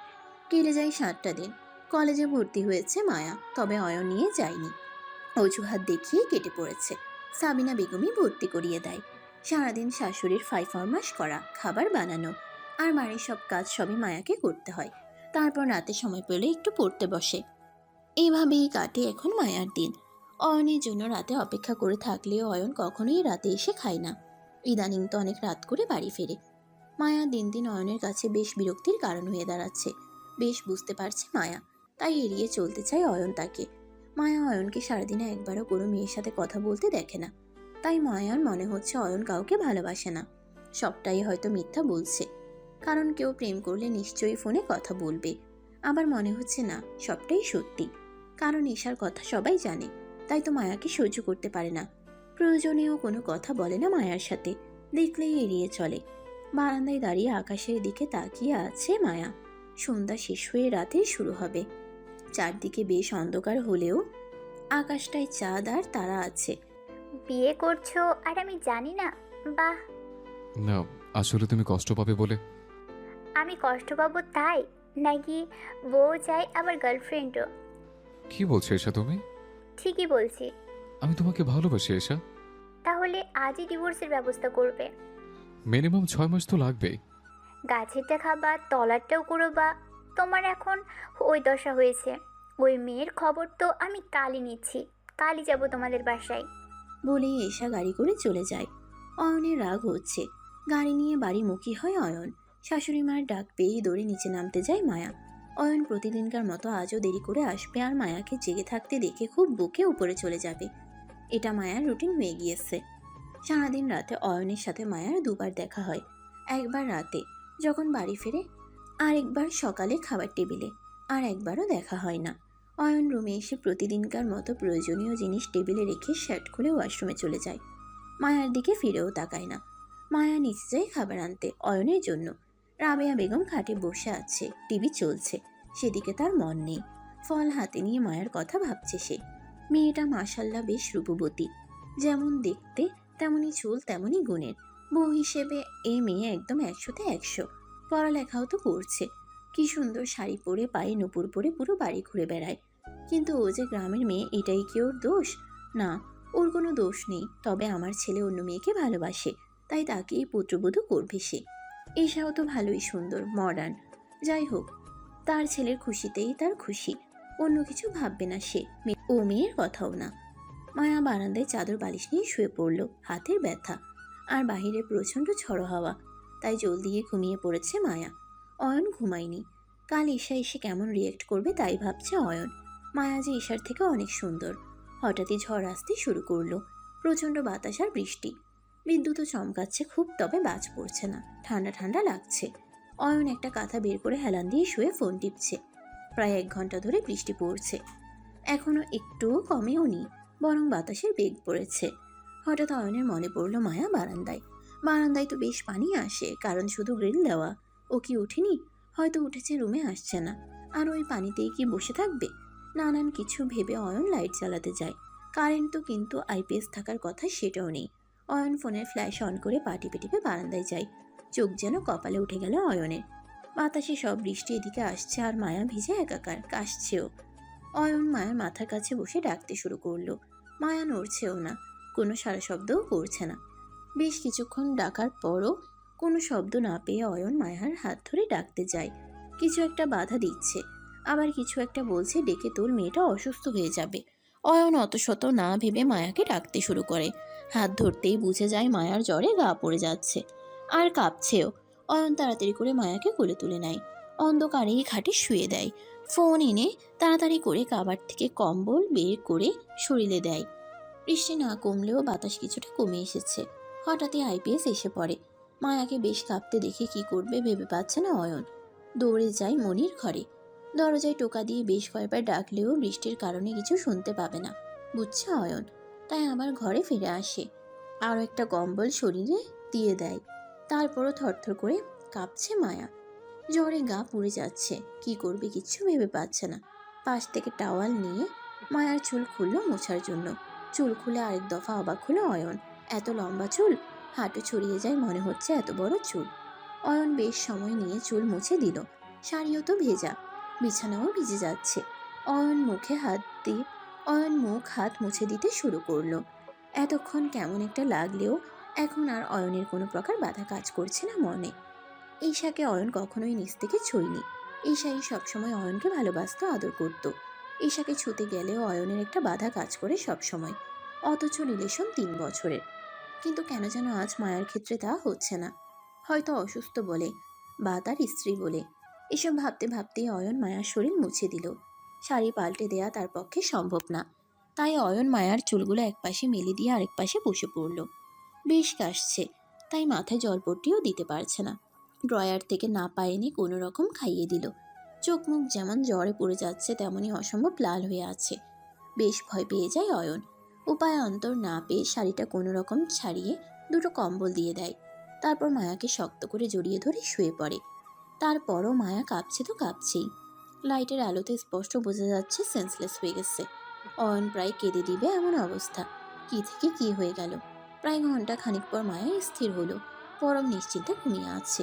কেটে যায় 7টা দিন। কলেজে ভর্তি হয়েছে মায়া, তবে অয়ন নিয়ে যায়নি। অজুহাত দেখিয়ে কেটে পড়েছে। সাবিনা বেগমই ভর্তি করিয়ে দেয়। সারাদিন শাশুড়ির ফাইফরমাস করা, খাবার বানানো আর বাড়ির সব কাজ সবই মায়াকে করতে হয়। তারপর রাতে সময় পেলে একটু পড়তে বসে। এইভাবেই কাটে এখন মায়ার দিন। অয়নের জন্য রাতে অপেক্ষা করে থাকলেও অয়ন কখনোই রাতে এসে খায় না। ইদানিং তো অনেক রাত করে বাড়ি ফেরে। মায়া দিন দিন অয়নের কাছে বেশ বিরক্তির কারণ হয়ে দাঁড়াচ্ছে। বেশ বুঝতে পারছে মায়া, তাই এড়িয়ে চলতে চায় অয়ন তাকে। মায়া অয়নকে সারাদিনে একবারও কোনো মেয়ের সাথে কথা বলতে দেখে না। তাই মায়ার মনে হচ্ছে অয়ন কাউকে ভালোবাসে না। সবটাই হয়তো মিথ্যা বলছে, কারণ কেউ প্রেম করলে নিশ্চয়ই ফোনে কথা বলবে। আবার মনে হচ্ছে না, সবটাই সত্যি, কারণ ঈশার কথা সবাই জানে। তাই তো মায়াকে সহ্য করতে পারে না। প্রয়োজনীয় কোনো কথা বলে না মায়ার সাথে, দেখলেই এড়িয়ে চলে। বারান্দায় দাঁড়িয়ে আকাশের দিকে তাকিয়ে আছে মায়া। সন্ধ্যা শেষ হয়ে রাতে শুরু হবে। চারদিকে বেশ অন্ধকার হলেও আকাশটায় চাঁদ আর তারা আছে। বিয়ে করছো আর আমি জানি না? বাহ। না, আসলে তুমি কষ্ট পাবে বলে। আমি কষ্ট পাবো তাই নাকি? বউ চাই আবার গার্লফ্রেন্ডও। কি বলছো এসা তুমি? ঠিকই বলছি। আমি তোমাকে ভালোবাসি এসা। তাহলে আজই ডিভোর্সের ব্যবস্থা করবে? মিনিমাম 6 মাস তো লাগবেই। গাছেরটা খাবা, তলারটাও করবা। তোমার এখন ওই দশা হয়েছে। ওই মেয়ের খবর তো আমি কালই নিচ্ছি। কালই যাব তোমাদের বাসায়। বলেই এসা গাড়ি করে চলে যায়। অয়নের রাগ হচ্ছে। গাড়ি নিয়ে বাড়িমুখী হয় অয়ন। শাশুড়ি মায়ের ডাক পেয়েই দৌড়ে নিচে নামতে যায় মায়া। অয়ন প্রতিদিনকার মতো আজও দেরি করে আসবে আর মায়াকে জেগে থাকতে দেখে খুব বুকে উপরে চলে যাবে। এটা মায়ার রুটিন হয়ে গিয়েছে। সারাদিন রাতে অয়নের সাথে মায়ার দুবার দেখা হয়। একবার রাতে যখন বাড়ি ফেরে, আর একবার সকালে খাবার টেবিলে। আর একবারও দেখা হয় না। অয়ন রুমে এসে প্রতিদিনকার মতো প্রয়োজনীয় জিনিস টেবিলে রেখে শার্ট খুলে ওয়াশরুমে চলে যায়। মায়ার দিকে ফিরেও তাকায় না। মায়া নিচে যায় খাবার আনতে অয়নের জন্য। রাবেয়া বেগম খাটে বসে আছে, টিভি চলছে, সেদিকে তার মন নেই। ফল হাতে নিয়ে মায়ের কথা ভাবছে সে। মেয়েটা মাশাল্লাহ বেশ রূপবতী। যেমন দেখতে তেমনি চুল তেমনি গুণের। বউ হিসেবে এই মেয়ে একদম 100-তে 100। পড়ালেখাও তো করছে। কি সুন্দর শাড়ি পরে, পায়ে নুপুর পরে পুরো বাড়ি ঘুরে বেড়ায়। কিন্তু ও যে গ্রামের মেয়ে, এটাই কি ওর দোষ? না, ওর কোনো দোষ নেই। তবে আমার ছেলে অন্য মেয়েকে ভালোবাসে, তাই তাকেই পুত্রবধূ করবে সে। এসাও তো ভালোই সুন্দর, মডার্ন। যাই হোক, তার ছেলের খুশিতেই তার খুশি। অন্য কিছু ভাববে না সে। ও মেয়ের কথাও না। মায়া বারান্দায় চাদর বালিশ নিয়ে শুয়ে পড়ল। হাতের ব্যথা আর বাহিরে প্রচণ্ড ঝড়ো হাওয়া, তাই জলদি গিয়ে ঘুমিয়ে পড়েছে মায়া। অয়ন ঘুমায়নি। কাল ঈশা এসে কেমন রিয়েক্ট করবে তাই ভাবছে অয়ন। মায়া যে ঈশার থেকে অনেক সুন্দর। হঠাৎই ঝড় আসতে শুরু করলো। প্রচণ্ড বাতাস আর বৃষ্টি। বিদ্যুৎও চমকাচ্ছে খুব, তবে বাজ পড়ছে না। ঠান্ডা ঠান্ডা লাগছে। অয়ন একটা কাঁথা বের করে হেলান দিয়ে শুয়ে ফোন টিপছে। প্রায় 1 ঘন্টা ধরে বৃষ্টি পড়ছে। এখনো একটুও কমেও নি, বরং বাতাসের বেগ পড়েছে। হঠাৎ অয়নের মনে পড়ল মায়া বারান্দায়। বারান্দায় তো বেশ পানি আসে, কারণ শুধু গ্রিল দেওয়া। ও কি উঠেনি? হয়তো উঠেছে, রুমে আসছে না। আর ওই পানিতেই কি বসে থাকবে? নানান কিছু ভেবে অয়ন লাইট জ্বালাতে যায়। কারেন্ট তো, কিন্তু আইপিএস থাকার কথা সেটাও নেই। অয়ন ফোনের ফ্ল্যাশ অন করে পা টিপে টিপে বারান্দায় যায়। চোখ যেন কপালে উঠে গেল অয়নের। বাতাসে সব বৃষ্টি এদিকে আসছে আর মায়া ভিজে একাকার, কাশছেও। অয়ন মায়ার মাথার কাছে বসে ডাকতে শুরু করলো। মায়া নড়ছেও না, কোনো সারা শব্দও করছে না। বেশ কিছুক্ষণ ডাকার পরও কোনো শব্দ না পেয়ে অয়ন মায়ার হাত ধরে ডাকতে যায়। কিছু একটা বাধা দিচ্ছে, আবার কিছু একটা বলছে ডেকে তোর, মেয়েটা অসুস্থ হয়ে যাবে। অয়ন অত শত না ভেবে মায়াকে ডাকতে শুরু করে। হাত ধরতেই বুঝে যায় মায়ার জ্বরে গা পড়ে যাচ্ছে আর কাঁপছেও। অয়ন তাড়াতাড়ি করে মায়াকে কোলে তুলে নেয়, অন্ধকারেই খাটে শুয়ে দেয়। ফোন এনে তাড়াতাড়ি করে কাবার থেকে কম্বল বের করে শরীরে দেয়। বৃষ্টি না কমলেও বাতাস কিছুটা কমে এসেছে। হঠাৎই আইপিএস এসে পড়ে। মায়াকে বেশ কাঁপতে দেখে কি করবে ভেবে পাচ্ছে না অয়ন। দৌড়ে যায় মনির ঘরে। দরজায় টোকা দিয়ে বেশ কয়েকবার ডাকলেও বৃষ্টির কারণে কিছু শুনতে পাবে না, বুঝছে অয়ন। তাই আবার ঘরে ফিরে আসে, আরও একটা কম্বল শরীরে দিয়ে দেয়। তারপরও থরথর করে কাঁপছে মায়া, জ্বরে গা পুড়ে যাচ্ছে। কি করবে কিচ্ছু ভেবে পাচ্ছে না। পাশ থেকে টাওয়াল নিয়ে মায়ার চুল খুলল মোছার জন্য। চুল খুলে আরেক দফা অবাক হলো অয়ন। এত লম্বা চুল, হাঁটু ছড়িয়ে যায়, মনে হচ্ছে এত বড় চুল। অয়ন বেশ সময় নিয়ে চুল মুছে দিল। শাড়িও তো ভেজা, বিছানাও ভিজে যাচ্ছে। অয়ন মুখ হাত মুছে দিতে শুরু করলো। এতক্ষণ কেমন একটা লাগলেও এখন আর অয়নের কোনো প্রকার বাধা কাজ করছে না মনে। ঈশাকে অয়ন কখনোই নিজ থেকে ছুঁয়নি। ঈশাই সবসময় অয়নকে ভালোবাসতো, আদর করত। ঈশাকে ছুতে গেলেও অয়নের একটা বাধা কাজ করে সবসময়, অথচ রিলেশন 3 বছরের। কিন্তু কেন যেন আজ মায়ার ক্ষেত্রে তা হচ্ছে না। হয়তো অসুস্থ বলে বা তার স্ত্রী বলে। এসব ভাবতে ভাবতেই অয়ন মায়ার শরীর মুছে দিল। শাড়ি পাল্টে দেয়া তার পক্ষে সম্ভব না, তাই অয়ন মায়ার চুলগুলো একপাশে মেলে দিয়ে আরেক পাশে বসে পড়ল। বেশ কাশছে, তাই মাথায় জলপট্টিও দিতে পারছে না। ড্রয়ার থেকে না পায়ে এনে কোনো রকম খাইয়ে দিল। চোখ মুখ যেমন জ্বরে পড়ে যাচ্ছে তেমনই অসম্ভব লাল হয়ে আছে। বেশ ভয় পেয়ে যায় অয়ন। উপায় অন্তর না পেয়ে শাড়িটা কোনো রকম ছাড়িয়ে দুটো কম্বল দিয়ে দেয়। তারপর মায়াকে শক্ত করে জড়িয়ে ধরে শুয়ে পড়ে। তারপরও মায়া কাঁপছে তো কাঁপছেই। লাইটের আলোতে স্পষ্ট বোঝা যাচ্ছে সেন্সলেস হয়ে গেছে। অয়ন প্রায় কেঁদে দিবে এমন অবস্থা। কি থেকে কি হয়ে গেল। প্রায় ঘন্টা খানিক পর মায়া স্থির হলো। পরম নিশ্চিন্তে ঘুমিয়ে আছে।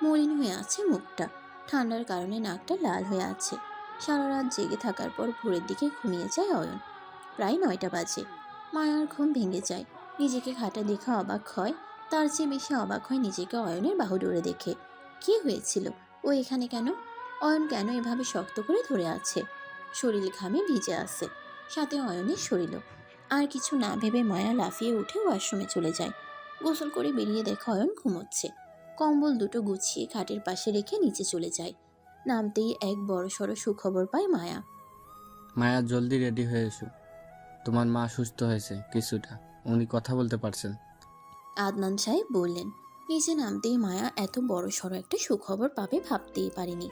মলিন হয়ে আছে মুখটা, ঠান্ডার কারণে নাকটা লাল হয়ে আছে। সারা রাত জেগে থাকার পর ভোরের দিকে ঘুমিয়ে যায় অয়ন। প্রায় 9টা বাজে। মায়ার ঘুম ভেঙে যায়। নিজেকে খাটা দেখা অবাক হয়, তার চেয়ে বেশি অবাক হয় নিজেকে অয়নের বাহুডোরে দেখে। কি হয়েছিল, ও এখানে কেন? অয়ন কেন এভাবে শক্ত করে ধরে আছে? শরীর ঘামে ভিজে আছে, সাথে অয়নের শরীরও। আর কিছু না ভেবে মায়া লাফিয়ে উঠে ওয়াশরুমে চলে যায়। গোসল করে বেরিয়ে দেখে অয়ন ঘুমোচ্ছে। কম্বল দুটো গুছিয়ে খাটের পাশে রেখে নিচে চলে যায়। নামতেই এক বড়সড় সুখবর পায় মায়া। মায়া জলদি রেডি হয়ে এসো, তোমার মা সুস্থ হয়েছে কিছুটা, উনি কথা বলতে পারছেন। আদনান সাহেব বললেন। নিচে নামতেই মায়া এত বড়সড় একটা সুখবর পাবে ভাবতেই পারেনি।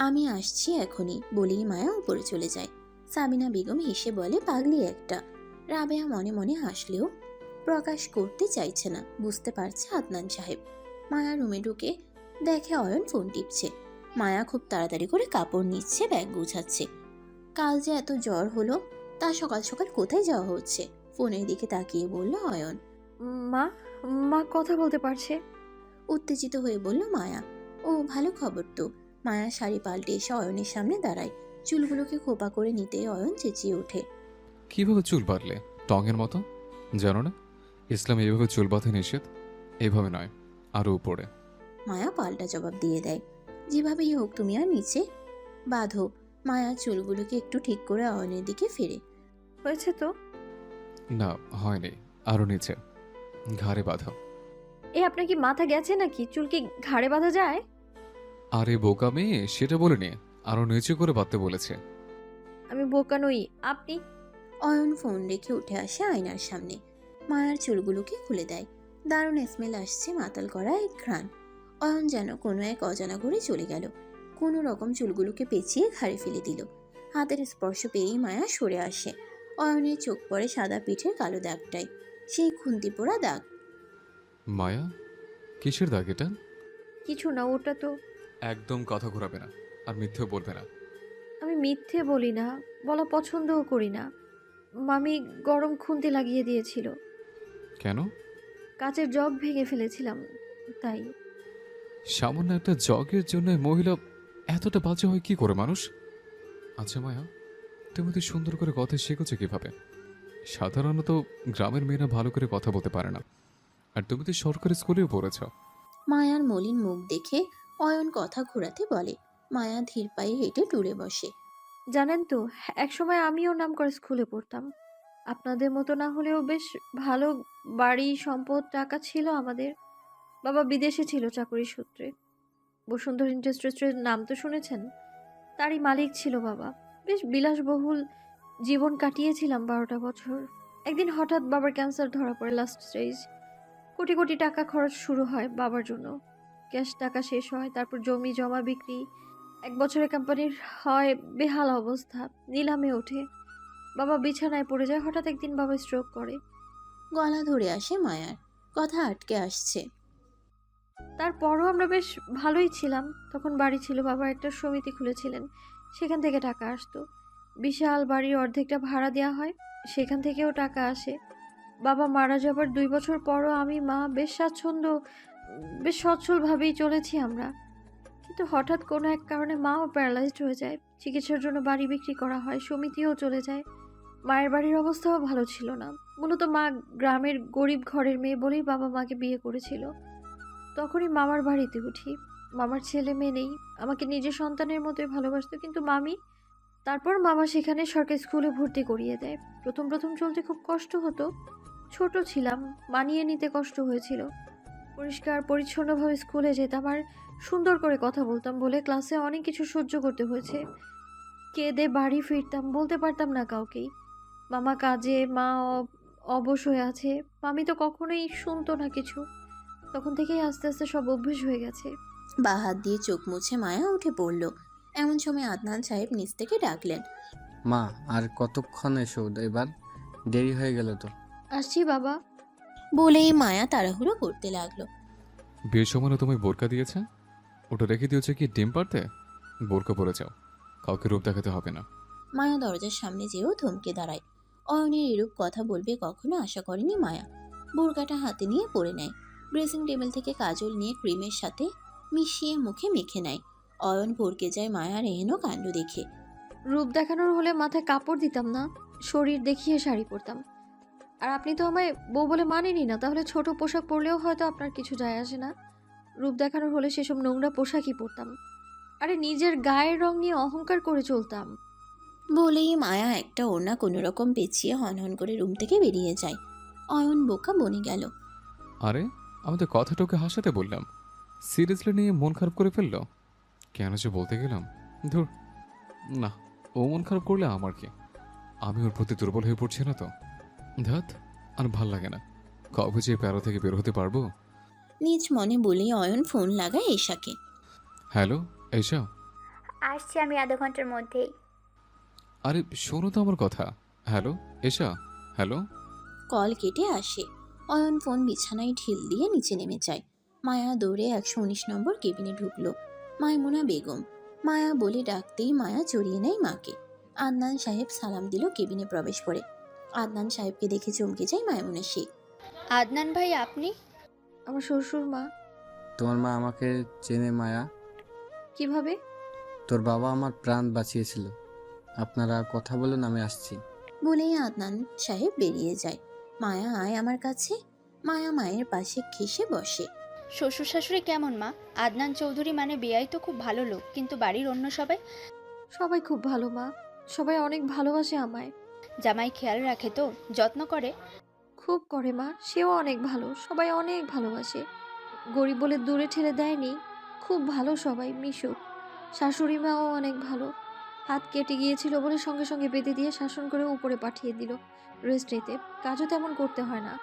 আমি আসছি এখনই বলেই মায়া উপরে চলে যায়। সাবিনা বেগম হেসে বলে, পাগলি একটা। রাবেয়া মনে মনে হাসলেও প্রকাশ করতে চাইছে না, বুঝতে পারছে আদনান সাহেব। মায়া রুমে ঢুকে দেখে অয়ন ফোন টিপছে। মায়া খুব তাড়াতাড়ি করে কাপড় নিচ্ছে, ব্যাগ গুছাচ্ছে। কাল যে এত জ্বর হলো, তা সকাল সকাল কোথায় যাওয়া হচ্ছে? ফোনের দিকে তাকিয়ে বলল অয়ন। মা মা কথা বলতে পারছে। উত্তেজিত হয়ে বলল মায়া। ও ভালো খবর তো। মায়া শাড়ি পাল্টে এসে অয়নের সামনে দাঁড়ায়। চুলগুলোকে খোপা করে নিতে অয়ন চেঁচিয়ে ওঠে। কিভাবে চুল বাঁধলে? টঙের মতো? জানো না ইসলাম এভাবে চুল বাঁধে নিষেধ। এভাবে নয়, আরও উপরে। মায়া পাল্টা জবাব দিয়ে দেয়, যেভাবেই হোক তুমি আর নিচে বাঁধো। মায়া চুলগুলোকে একটু ঠিক করে অয়নের দিকে ফেরে। হয়েছে তো। না হয়নি, আরও নিচে, ঘাড়ে বাঁধা। এ আপনার কি মাথা গেছে নাকি? চুল কি ঘাড়ে বাঁধা যায়? আরে বোকা মেয়ে, সেটা বলিনি, আরও নিচে করে বাঁধতে বলেছে। আমি বোকা নই, আপনি। অয়ন ফোন রেখে উঠে আসে আয়নার সামনে। মায়ার চুলগুলোকে খুলে দেয়। দারুণ স্মেল আসছে, মাতাল করা এক ঘ্রাণ। অয়ন যেন কোনো এক অজানা ঘুরে চলে গেল। কোনো রকম চুলগুলোকে পেঁচিয়ে ঘাড়ে ফেলে দিল। হাতের স্পর্শ পেয়েই মায়া সরে আসে। অয়নের চোখ পড়ে সাদা পিঠের কালো দাগটায়, সেই খুন্তি পোড়া দাগ। মায়া, কিসের দাগ এটা? কিছু না, ওটা তো। একদম কথা ঘোরাবে না, আর মিথ্যেও বলবে না। আমি মিথ্যে বলি না, বলা পছন্দও করি না। মামি গরম খুন্তি লাগিয়ে দিয়েছিল। কেন? কাচের জগ ভেঙে ফেলেছিলাম, তাই। সামান্য একটা জগের জন্য মহিলা এতটা বাজে হয় কি করে মানুষ? আচ্ছা মায়া, তুমি তো সুন্দর করে কথা শিখেছো কিভাবে? সাধারণত গ্রামের মেয়েরা ভালো করে কথা বলতে পারে না, আর তুমি তো সরকারি স্কুলেও পড়েছ। মায়ার মলিন মুখ দেখে অয়ন কথা ঘোরাতে বলে। মায়া ধীর পায়ে হেঁটে টুরে বসে। জানেন তো, একসময় আমিও নাম করে স্কুলে পড়তাম। আপনাদের মতো না হলেও বেশ ভালো বাড়ি, সম্পদ, টাকা ছিল আমাদের। বাবা বিদেশে ছিল চাকরি সূত্রে। বসুন্ধরা ইন্ডাস্ট্রিজের নাম তো শুনেছেন? তারই মালিক ছিল বাবা। বেশ বিলাসবহুল জীবন কাটিয়েছিলাম 12টা বছর। একদিন হঠাৎ বাবার ক্যান্সার ধরা পড়ে, লাস্ট স্টেজ। কোটি কোটি টাকা খরচ শুরু হয় বাবার জন্য। ক্যাশ টাকা শেষ হয়, তারপর জমি জমা বিক্রি। 1 বছরে কোম্পানির হয় বেহাল অবস্থা, নিলামে ওঠে। বাবা বিছানায় পড়ে যায়। হঠাৎ একদিন বাবা স্ট্রোক করে। গলা ধরে আসে মায়ার, কথা আটকে আসছে। তারপরও আমরা বেশ ভালোই ছিলাম। তখন বাড়ি ছিল, বাবা একটা সমিতি খুলেছিলেন, সেখান থেকে টাকা আসতো। বিশাল বাড়ির অর্ধেকটা ভাড়া দেওয়া হয়, সেখান থেকেও টাকা আসে। বাবা মারা যাবার 2 বছর পরও আমি, মা বেশ স্বাচ্ছন্দ্য, বেশ সচ্ছলভাবেই চলেছি আমরা। কিন্তু হঠাৎ কোনো এক কারণে মাও প্যারালাইজড হয়ে যায়। চিকিৎসার জন্য বাড়ি বিক্রি করা হয়, সমিতিও চলে যায়। মায়ের বাড়ির অবস্থাও ভালো ছিল না। মূলত মা গ্রামের গরিব ঘরের মেয়ে বলেই বাবা মাকে বিয়ে করেছিল। তখনই মামার বাড়িতে উঠি। মামার ছেলে মেয়ে নেই, আমাকে নিজের সন্তানের মতোই ভালোবাসতো, কিন্তু মামি। তারপর মামা সেখানে সরকারি স্কুলে ভর্তি করিয়ে দেয়। প্রথম প্রথম চলতে খুব কষ্ট হতো, ছোট ছিলাম, মানিয়ে নিতে কষ্ট হয়েছিল। পরিষ্কার পরিচ্ছন্নভাবে স্কুলে যেতাম আর সুন্দর করে কথা বলতাম বলে ক্লাসে অনেক কিছু সহ্য করতে হয়েছে। কেঁদে বাড়ি ফিরতাম, বলতে পারতাম না কাউকেই। মামা কাজে, মা অবশ হয়ে আছে। মামি তো কখনোই শুনতো না কিছু। তখন থেকেই আস্তে আস্তে সব অভ্যেস হয়ে গেছে। বা হাত দিয়ে চোখ মুছে মায়া উঠে পড়ল। এমন সময় আদনান সাহেব নিচ থেকে ডাকলেন। মা, আর কতক্ষণ এসো এবার? দেরি হয়ে গেল তো। আসছি বাবা। বলেই মায়া তাড়াহুড়ো করতে লাগলো। বিয়ের সময় না তোমায় বোরকা দিয়েছে? ওটা রেখে দিয়েছে কি ডিম পারতে? বোরকা পরে যাও, কাউকে রূপ দেখাতে হবে না। মায়া দরজার সামনে যেও থমকে দাঁড়ায়। অয়নের এরূপ কথা বলবে কখনো আশা করেনি মায়া। বোরকাটা হাতে নিয়ে পরে নেয়। ড্রেসিং টেবিল থেকে কাজল নিয়ে ক্রিমের সাথে মিশিয়ে মুখে মেখে নেয়। অয়ন ভরকে যায় মায়ার এহেন কাণ্ড দেখে। রূপ দেখানোর হলে মাথায় কাপড় দিতাম না, শরীর দেখিয়ে শাড়ি পরতাম। আর আপনি তো আমায় বউ বলে মানেনি না, তাহলে ছোট পোশাক পরলেও হয়তো আপনার কিছু যায় আসে না। রূপ দেখানোর হলে সেসব নোংরা পোশাকই পরতাম। আরে নিজের গায়ের রং নিয়ে অহংকার করে চলতাম। বলেই মায়া একটা ওড়না কোনো রকম পেঁচিয়ে হনহন করে রুম থেকে বেরিয়ে যায়। অয়ন বোকা বনে গেল। আরে, আমি তো কথাটাকে হাসাতে বললাম, সিরিয়াসলি নিয়ে মন খারাপ করে ফেললো। কেন যে বলতে গেলাম, ধুর। না, ও মন খারাপ করলে আমার কি? আমি ওর প্রতি দুর্বল হয়ে পড়ছি না তো? ধ্যাত, আর ভাল লাগে না। কবে যে প্যারো থেকে বের হতে পারবো? নিজ মনে বলেই অয়ন ফোন লাগায় এশাকে। হ্যালো এসা। আসছি আমি আধা ঘন্টার মধ্যেই। আরে শোনো তো আমার কথা। হ্যালো এসা, হ্যালো। কল কেটে আসে। অয়ন ফোন বিছানায় ঢিল দিয়ে নিচে নেমে যায়। মায়া দৌড়ে 119 নম্বর কেবিনে ঢুকলো। মাইমুনা বেগম। মায়া বলে ডাকতেই মায়া জড়িয়ে নেয় মাকে। আদনান সাহেব সালাম দিল কেবিনে প্রবেশ করে। আদনান সাহেবকে দেখে চমকে যায় মাইমুনা শেখ। আদনান ভাই, আপনি? আমার শ্বশুর মা। তোমার মা আমাকে চেনে মায়া? কিভাবে? তোর বাবা আমার প্রাণ বাঁচিয়েছিল। আপনারা কথা বলুন, আমি আসছি। বলেই আদনান সাহেব বেরিয়ে যায়। মায়া আয় আমার কাছে। মায়া মায়ের পাশে ঘেঁষে বসে। শ্বশুর শাশুড়ি কেমন মা? আদনান চৌধুরী মানে বেয়াই তো খুব ভালো লোক, কিন্তু বাড়ির অন্য সবাই? সবাই খুব ভালো মা, সবাই অনেক ভালোবাসে আমায়। জামাই খেয়াল রাখে তো, যত্ন করে? খুব করে মা, সেও অনেক ভালো, সবাই অনেক ভালোবাসে। গরিব বলে দূরে ঠেলে দেয়নি, খুব ভালো সবাই, মিশুক। শাশুড়ি মাও অনেক ভালো। হাত কেটে গিয়েছিল বলে সঙ্গে সঙ্গে বেঁধে দিয়ে শাসন করে উপরে পাঠিয়ে দিল রেস্ট নিতে। কাজও তেমন করতে হয় না।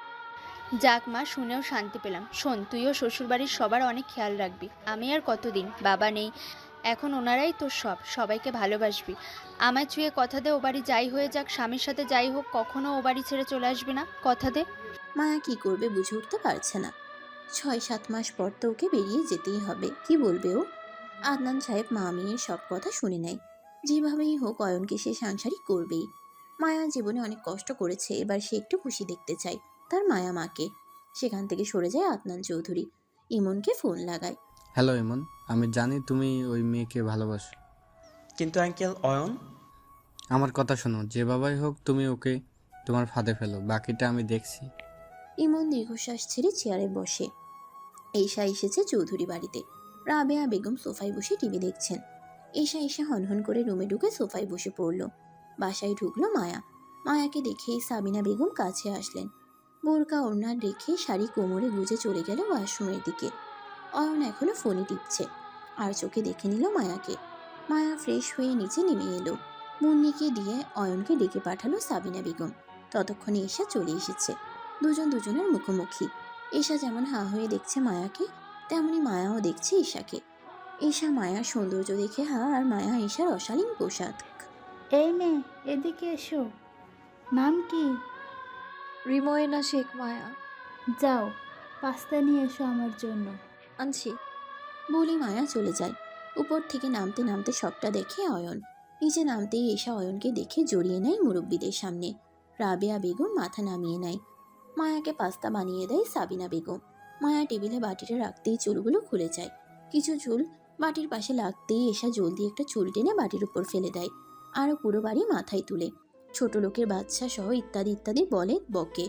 যাক মা, শুনেও শান্তি পেলাম। শোন, তুইও শ্বশুরবাড়ির সবার অনেক খেয়াল রাখবি। আমি আর কতদিন, বাবা নেই এখন, ওনারাই তোর সব, সবাইকে ভালোবাসবি। আমায় চুয়ে কথা দে, ও বাড়ি যাই হয়ে যাক, স্বামীর সাথে যাই হোক, কখনো ও বাড়ি ছেড়ে চলে আসবি না, কথা দে। মায়া কি করবে বুঝে উঠতে পারছে না। 6-7 মাস পর তো ওকে বেরিয়ে যেতেই হবে। কি বলবে ও? আদনান সাহেব মা মেয়ের সব কথা শুনে নেয়। যেভাবেই হোক অয়নকে সে সাংসারিক করবেই। মায়া জীবনে অনেক কষ্ট করেছে, এবার সে একটু খুশি দেখতে চায় তার মায়া মাকে। সেখান থেকে সরে যায় আদনান চৌধুরী। ইমনকে ফোন লাগায়। হ্যালো ইমন, আমি জানি তুমি ওই মেয়েকে ভালোবাসো। কিন্তু আঙ্কেল অয়ন। আমার কথা শোনো, যে বাবাই হোক তুমি ওকে তোমার ফাঁদে ফেলো, বাকিটা আমি দেখছি। ইমন দীর্ঘশ্বাস ছেড়ে চেয়ারে বসে। ঈশা এসেছে চৌধুরী বাড়িতে। রাবেয়া বেগম সোফায় বসে টিভি দেখছেন। ঈশা এসে হনহন করে রুমে ঢুকে সোফায় বসে পড়ল। বাসায় ঢুকলো মায়া। মায়াকে দেখেই সাবিনা বেগম কাছে আসলেন। বোরকা ওড়না রেখে শাড়ি কোমরে গুজে চলে গেল ওয়াশরুমের দিকে। অয়ন এখনো ফোনে টিপছে, আর চোখে দেখে নিল মায়াকে। মায়া ফ্রেশ হয়ে নিচে নেমে এলো। মুন্নিকে দিয়ে অয়নকে ডেকে পাঠালো সাবিনা বেগম। ততক্ষণে ঈশা চলে এসেছে। দুজন দুজনের মুখোমুখি। ঈশা যেমন হাঁ হয়ে দেখছে মায়াকে, তেমনি মায়াও দেখছে ঈশাকে। ঈশা মায়ার সৌন্দর্য দেখে হাঁ, আর মায়া ঈশার অশালীন পোশাক। এই মেয়ে, এদিকে এসো। নাম কি? রিমোয়েনা শেখ মায়া। যাও, পাস্তা নিয়ে এসো আমার জন্য। আনছি। বলে মায়া চলে যায়। উপর থেকে নামতে নামতে সবটা দেখে অয়ন। নিচে নামতেই ঈশা অয়নকে দেখে জড়িয়ে নেয় মুরব্বীদের সামনে। রাবেয়া বেগম মাথা নামিয়ে নেয়। মায়াকে পাস্তা বানিয়ে দেয় সাবিনা বেগম। মায়া টেবিলে বাটিটা রাখতেই চুলগুলো খুলে যায়। কিছু চুল বাটির পাশে লাগতেই ঈশা জলদি একটা চুল টেনে বাটির উপর ফেলে দেয়। আরও পুরো বাড়ি মাথায় তুলে ছোট লোকের বাচ্চা সহ ইত্যাদি ইত্যাদি বলে বকে।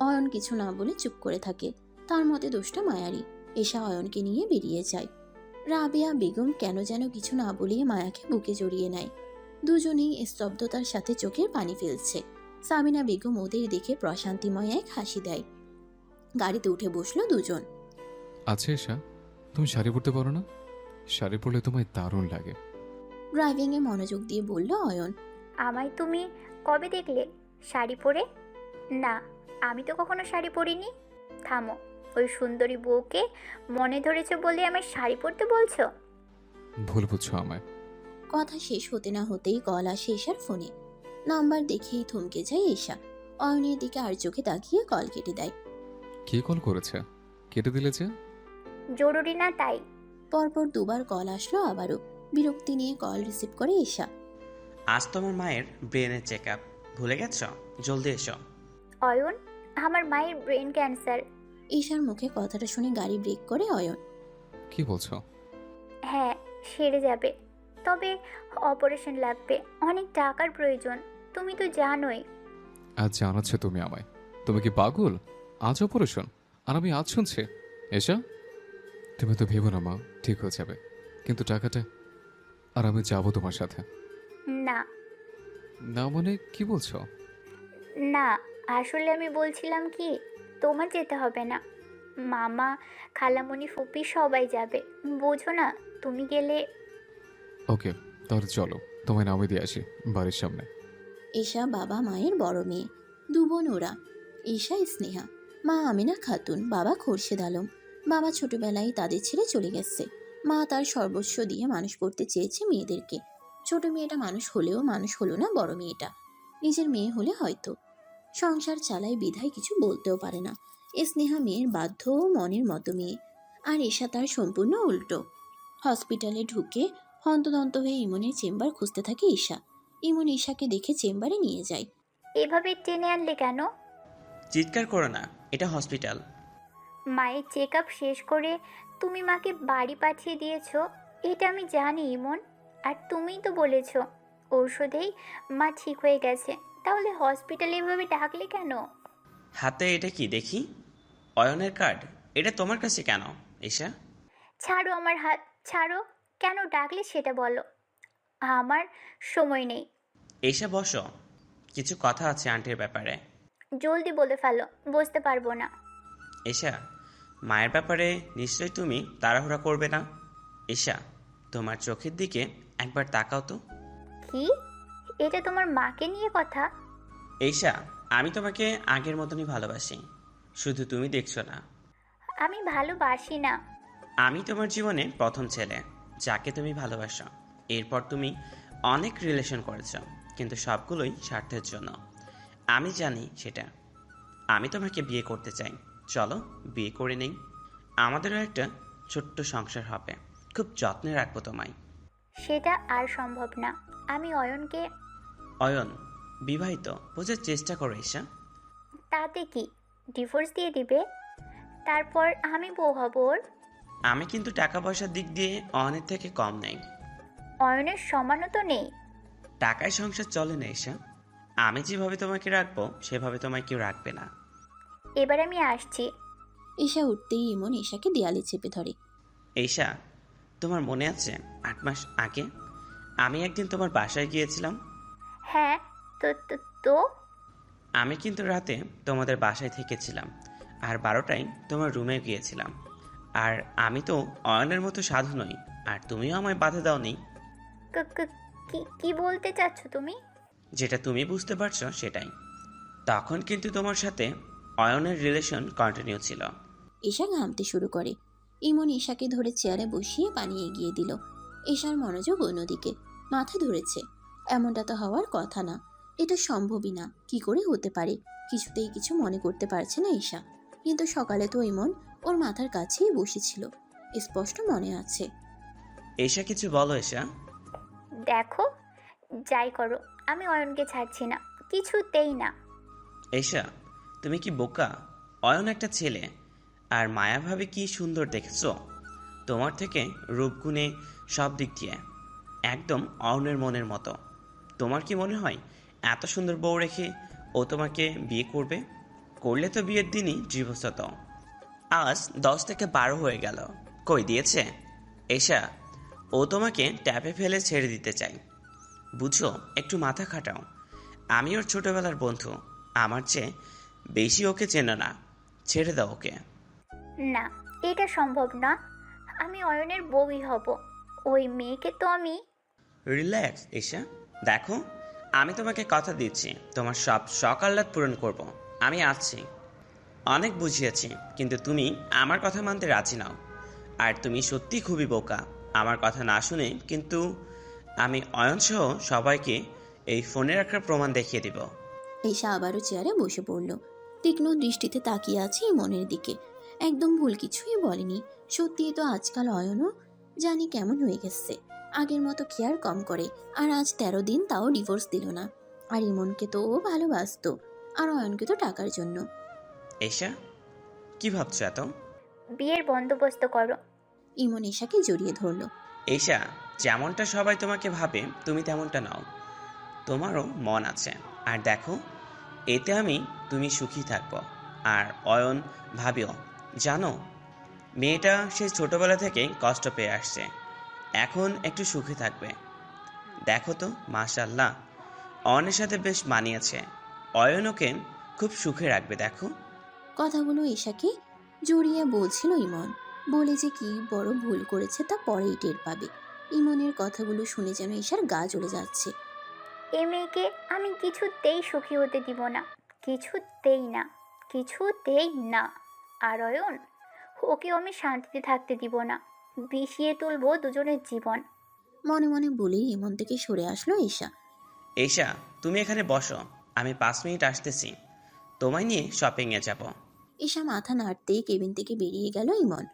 অয়ন কিছু না বলে চুপ করে থাকে। তার মতে দোষটা মায়ারই। ঈশা অয়নকে নিয়ে বেরিয়ে যায়। রাবেয়া বেগম কেন যেন কিছু না বলিয়ে মায়াকে বুকে জড়িয়ে নেয়। দুজনেই স্তব্ধতার সাথে চোখের পানি ফেলছে। সাবিনা বেগম ওদের দেখে প্রশান্তিময় এক হাসি দেয়। গাড়িতে উঠে বসলো দুজন। আচ্ছা ঈশা, তুমি শাড়ি পরতে পারো না? শাড়ি পরলে তোমায় দারুণ লাগে। ড্রাইভিংয়ে মনোযোগ দিয়ে বলল অয়ন। আমায় তুমি কবে দেখলে শাড়ি পরে? না, আমি তো কখনো শাড়ি পরিনি। থামো, ওই সুন্দরী বউকে মনে ধরেছে বলে আমায় শাড়ি পরতে বলছো? ভুল বুঝছো আমায়। কথা শেষ হতে না হতেই কল আসে ঈশার ফোনে। নাম্বার দেখেই থমকে যায় ঈশা। অয়নের দিকে আর চোখে তাকিয়ে কল কেটে দেয়। কে কল করেছে? কেটে দিলে যে? জরুরি না তাই। পরপর দুবার কল আসলো আবারও। বিরক্তি নিয়ে কল রিসিভ করে ঈশা। আজ তোমার মায়ের ব্রেনের চেক আপ, ভুলে গেছ? জলদি এসো। অয়ন, আমার মায়ের ব্রেন ক্যান্সার। ঈশার মুখে কথাটা শুনে গাড়ি ব্রেক করে অয়ন। কি বলছো? হ্যাঁ, সেরে যাবে, তবে অপারেশন লাগবে, অনেক টাকার প্রয়োজন, তুমি তো জানোই। আজ জানাচ্ছে তুমি আমায়? তুমি কি পাগল? আজ অপারেশন, আর আমি আজ শুনছি? এসা, তুমি তো ভেবো না মা, ঠিক হয়ে যাবে। কিন্তু টাকাটা? আর আমি যাবো তোমার সাথে। না না মানে কি বলছো? না, আসলে আমি বলছিলাম কি, তোমার যেতে হবে না। মামা, খালামণি, ফুপি সবাই যাবে, বোঝো না? তুমি গেলে। ওকে, তাহলে চলো, তোমায় নামে দিয়ে আসি বাড়ির সামনে। ঈশা বাবা মায়ের বড় মেয়ে। দু বোন ওরা। ঈশা স্নেহা, মা আমিনা খাতুন, বাবা খোরশেদ আলম। বাবা ছোটবেলায় তাদের ছেড়ে চলে গেছে। মা তার সর্বস্ব দিয়ে মানুষ করতে চেয়েছে মেয়েদেরকে। ছোট মেয়েটা মানুষ হলেও মানুষ হলো না বড় মেয়েটা। নিজের মেয়ে হলে হয়তো। সংসার চালায় বিধায় কিছু বলতেও পারে না। স্নেহা মেয়ের বাধ্য ও মনের মতো মেয়ে। আর ঈশা তার সম্পূর্ণ উল্টো। হসপিটালে ঢুকে হন্তদন্ত হয়ে ইমনের চেম্বার খুঁজতে থাকে ঈশা। ইমন ঈশাকে দেখে চেম্বারে নিয়ে যায়। এভাবে টেনে আনলে কেন? চিৎকার করো না, এটা হসপিটাল। মায়ের চেক আপ শেষ করে তুমি মাকে বাড়ি পাঠিয়ে দিয়েছো, এটা আমি জানি ইমন। আর তুমিই তো বলেছো ঔষধেই মা ঠিক হয়ে গেছে, তাহলে হসপিটালে এভাবে ডাকলে কেন? হাতে এটা কি দেখি? অয়নের কার্ড। এটা তোমার কাছে কেন ঈশা? ছাড়ো আমার হাত, ছাড়ো। কেন ডাকলে সেটা বলো। আমার সময় নেই। ঈশা বসো, কিছু কথা আছে আন্টির ব্যাপারে। জলদি বলে ফেলো, বুঝতে পারবো না। ঈশা, মায়ের ব্যাপারে নিশ্চয়ই তুমি তাড়াহুড়া করবে না। ঈশা, তোমার চোখের দিকে একবার তাকাও তো। কি? এটা তোমার মাকে নিয়ে কথা? ঈশা, আমি তোমাকে আগের মতনই ভালোবাসি, শুধু তুমি দেখছো না। আমি ভালোবাসি না। আমি তোমার জীবনে প্রথম ছেলে যাকে তুমি ভালোবাসো। এরপর তুমি অনেক রিলেশন করেছো, কিন্তু সবগুলোই স্বার্থের জন্য। আমি জানি সেটা। আমি তোমাকে বিয়ে করতে চাই, চলো বিয়ে করে নেই। আমাদেরও একটা ছোট্ট সংসার হবে, খুব যত্নে রাখবো তোমায়। সেটা আর সম্ভব না। আমি অয়নকে। অয়ন বিবাহিত, বোঝার চেষ্টা করো ঈশা। তাতে কি, ডিভোর্স দিয়ে দিবে, তারপর আমি বউ হব ওর? আমি কিন্তু টাকা পয়সার দিক দিয়ে অনেক থেকে কম নেই। অয়নের সমানও তো নেই। টাকায় সংসার চলে না এসা। আমি যেভাবে তোমাকে রাখবো সেভাবে তোমায় কেউ রাখবে না। এবার আমি আসছি। ঈশা উঠতেই ইমন ঈশাকে দেয়ালে চেপে ধরে। এইশা, তোমার মনে আছে 8 মাস আগে আমি একদিন তোমার বাসায় গিয়েছিলাম? হ্যাঁ, তো তো তো আমি কিন্তু রাতে তোমাদের বাসায় থেকেছিলাম, আর 12টায় তোমার রুমে গিয়েছিলাম। আর আমি তো অয়নের মতো সাধু নই, আর তুমিও আমায় বাধা দাওনি। কি কি বলতে চাচ্ছ তুমি? যেটা তুমি বুঝতে পারছো সেটাই। তখন কিন্তু তোমার সাথে অয়নের রিলেশন কন্টিনিউ ছিল। ঈশা ঘামতে শুরু করে। ইমন ঈশাকে ধরে চেয়ারে বসিয়ে পানি এগিয়ে দিল। ঈশার মনোযোগ অন্যদিকে, মাথা ধরেছে। এমনটা তো হওয়ার কথা না, এটা সম্ভবই না। কি করে হতে পারে? কিছুতেই কিছু মনে করতে পারছে না ঈশা। কিন্তু সকালে তো ইমন ওর মাথার কাছেই বসেছিল, স্পষ্ট মনে আছে। এইশা, কিছু বলো এশা। দেখো, যাই করো আমি অয়নকে ছাড়ছি না, কিছুতেই না। এইশা, তুমি কি বোকা? অয়ন একটা ছেলে, আর মায়া ভাবে কি সুন্দর দেখেছো। তোমার থেকে রূপগুণে সব দিক দিয়ে একদম অয়নের মনের মতো। তোমার কি মনে হয় এত সুন্দর বউ রেখে ও তোমাকে বিয়ে করবে? করলে তো বিয়ের দিনই ডিভোর্স হতো। আজ 10 থেকে 12 হয়ে গেল, কই দিয়েছে? এশা, ও তোমাকে ট্যাপে ফেলে ছেড়ে দিতে চাই। বুঝো, একটু মাথা খাটাও। আমি ওর ছোটবেলার বন্ধু, আমার চেয়ে বেশি ওকে চেনো না। ছেড়ে দাও ওকে। না, এটা সম্ভব না। আমি অয়নের বউই হব। ওই মেয়েকে তো আমি। রিল্যাক্স এশা, দেখো আমি তোমাকে কথা দিচ্ছি, তোমার সব শখ আহ্লাদ পূরণ করব। আমি আছি। অনেক বুঝিয়েছি, কিন্তু তুমি আমার কথা মানতে রাজি নাও। আর তুমি সত্যি খুবই বোকা। আমার কথা না শুনে কিন্তু আমি অয়নসহ সবাইকে এই ফোনে রাখার প্রমাণ দেখিয়ে দিব। ঈশা আবারও চেয়ারে বসে পড়ল। তীক্ষ্ণ দৃষ্টিতে তাকিয়ে আছে ইমনের দিকে। একদম ভুল কিছুই বলেনি। সত্যিই তো আজকাল অয়নও জানি কেমন হয়ে গেছে। আগের মতো কেয়ার কম করে। আর আজ 13 দিন তাও ডিভোর্স দিল না। আর ইমনকে তো ও ভালোবাসতো, আর অয়নকে তো টাকার জন্য। এশা, কি ভাবছো এত? বিয়ের বন্দোবস্ত করো। ইমন ঈশাকে জড়িয়ে ধরল। এশা, যেমনটা সবাই তোমাকে ভাবে তুমি তেমনটা নাও। তোমারও মন আছে, আর দেখো এতে তুমি সুখী থাকবো। আর অয়ন ভাবিও, জানো মেয়েটা সেই ছোটবেলা থেকে কষ্ট পেয়ে আসছে, এখন একটু সুখী থাকবে। দেখো তো মাশাল্লাহ, অয়নের সাথে বেশ মানিয়েছে। অয়ন ওকে খুব সুখে রাখবে দেখো। কথাগুলো ঈশাকে জড়িয়ে বলছিল ইমন। বলে যে কি বড় ভুল করেছে তা পরেই টের পাবে। ইমনের কথাগুলো শুনে যেন ঈশার গা জ্বলে যাচ্ছে। এ মেয়েকে আমি কিছুতেই সুখী হতে দিব না, কিছুতেই না, কিছুতেই না। আর অয়ন, ওকেও আমি শান্তিতে থাকতে দিব না। বিষিয়ে তুলবো দুজনের জীবন। মনে মনে বলেই ইমন থেকে সরে আসলো ঈশা। এশা, তুমি এখানে বসো, আমি 5 মিনিট আসতেছি, তোমায় নিয়ে শপিংয়ে যাব। ঈশা মাথা নাড়তেই কেবিন থেকে বেরিয়ে গেল ইমন।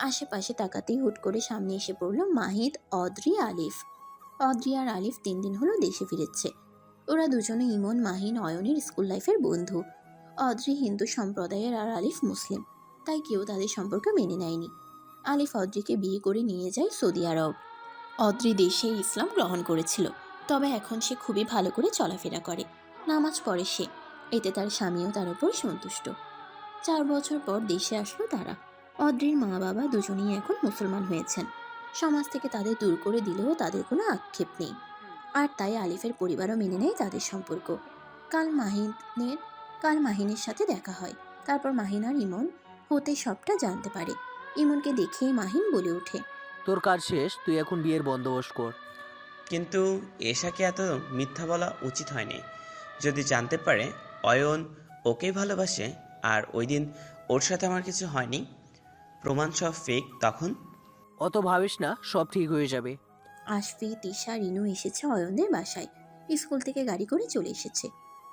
আশেপাশে তাকাতেই হুট করে সামনে এসে পড়ল মাহিদ, অদ্রি, আলিফ। অদ্রি আর আলিফ 3 দিন হলো দেশে ফিরেছে। ওরা দুজনে ইমন, মাহিন, অয়নের স্কুল লাইফের বন্ধু। অদ্রি হিন্দু সম্প্রদায়ের আর আলিফ মুসলিম, তাই কেউ তাদের সম্পর্ক মেনে নেয়নি। আলিফ অদ্রিকে বিয়ে করে নিয়ে যায় সৌদি আরব। অদ্রি দেশে ইসলাম গ্রহণ করেছিল, তবে এখন সে খুবই ভালো করে চলাফেরা করে, নামাজ পড়ে সে। এতে তার স্বামীও তার উপর সন্তুষ্ট। 4 বছর পর দেশে আসলো তারা। অদ্রির মা বাবা দুজনেই এখন মুসলমান হয়েছেন। সমাজ থেকে তাদের দূর করে দিলেও তাদের কোনো আক্ষেপ নেই। আর তাই আলিফের পরিবারও মেনে নেয় তাদের সম্পর্ক। কাল মাহিনের সাথে দেখা হয়। তারপর মাহিন আর ইমন হতে সবটা জানতে পারে। ইমনকে দেখেই মাহিন বলে ওঠে, তোর কাজ শেষ, তুই এখন বিয়ের বন্দোবস্ত কর। কিন্তু এশাকে এত মিথ্যা বলা উচিত হয়নি। যদি জানতে পারে অয়ন ওকেই ভালোবাসে আর ওই দিন ওর সাথে আমার কিছু হয়নি, প্রমাণ সব ফেক, তখন? অত ভাবিস না, সব ঠিক হয়ে যাবে। আশফি, তিশা, রিনু এসেছে অয়নদের বাসায়। স্কুল থেকে গাড়ি করে চলে এসেছে।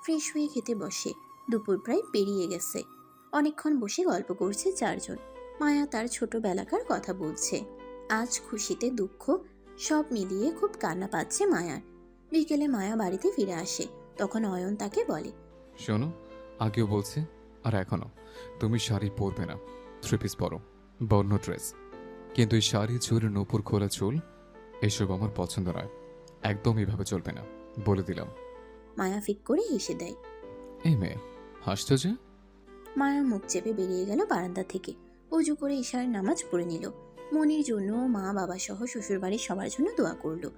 ফ্রেশ হয়ে খেতে বসে। দুপুর প্রায় পেরিয়ে গেছে। অনেকক্ষণ বসে গল্প করছে 4 জন। মায়া তার ছোটবেলাকার কথা বলছে। আজ খুশিতে দুঃখ সব মিলিয়ে খুব কান্না পাচ্ছে মায়ার। বিকেলে মায়া বাড়িতে ফিরে আসে। তখন অয়ন তাকে বলে, শোনো, আগেও বলছি আর এখনো, তুমি শাড়ি পরবে না, 3 পিস পরো, বর্ণ ড্রেস। কিন্তু এই শাড়ি চুলের নূপুর খোলা চুল এসব আমার পছন্দ নয়। একদম এভাবে চলবে না, বলে দিলাম। মায়া ফিক করে হেসে দেয়। এই মেয়ে, হাসছো যে? মায়া মুখ চেপে বেরিয়ে গেল বারান্দা থেকে। অজু করে ঈশার নামাজ পড়ে নিল। মনির জন্য মা বাবা সহ শ্বশুরবাড়ির সবার জন্য দোয়া করলো।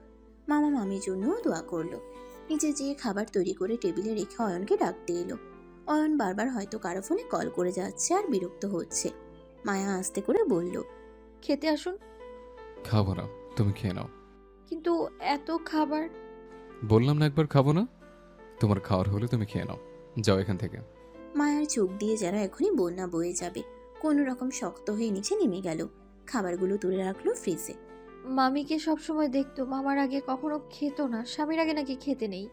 মামা মামির জন্যও দোয়া করলো। নিচে যেয়ে খাবার তৈরি করে টেবিলে রেখে অয়নকে ডাকতে এলো। অয়ন বারবার হয়তো কারো ফোনে কল করে যাচ্ছে আর বিরক্ত হচ্ছে। মায়া আস্তে করে বলল, খেতে আসুন। খাবো না, তুমি খেয়ে নাও। কিন্তু এত খাবার। বললাম না একবার খাবো না? তোমার খাওয়ার হলে তুমি খেয়ে নাও, যাও এখান থেকে। মায়ার চোখ দিয়ে যেন এখনই বন্যা বয়ে যাবে। কোনো রকম শক্ত হয়ে নিচে নেমে গেল। খাবারগুলো তুলে রাখলো ফ্রিজে। মামিকে সবসময় দেখতো, মামার আগে কখনো খেত না, স্বামীর আগে নাকি খেতে নেই।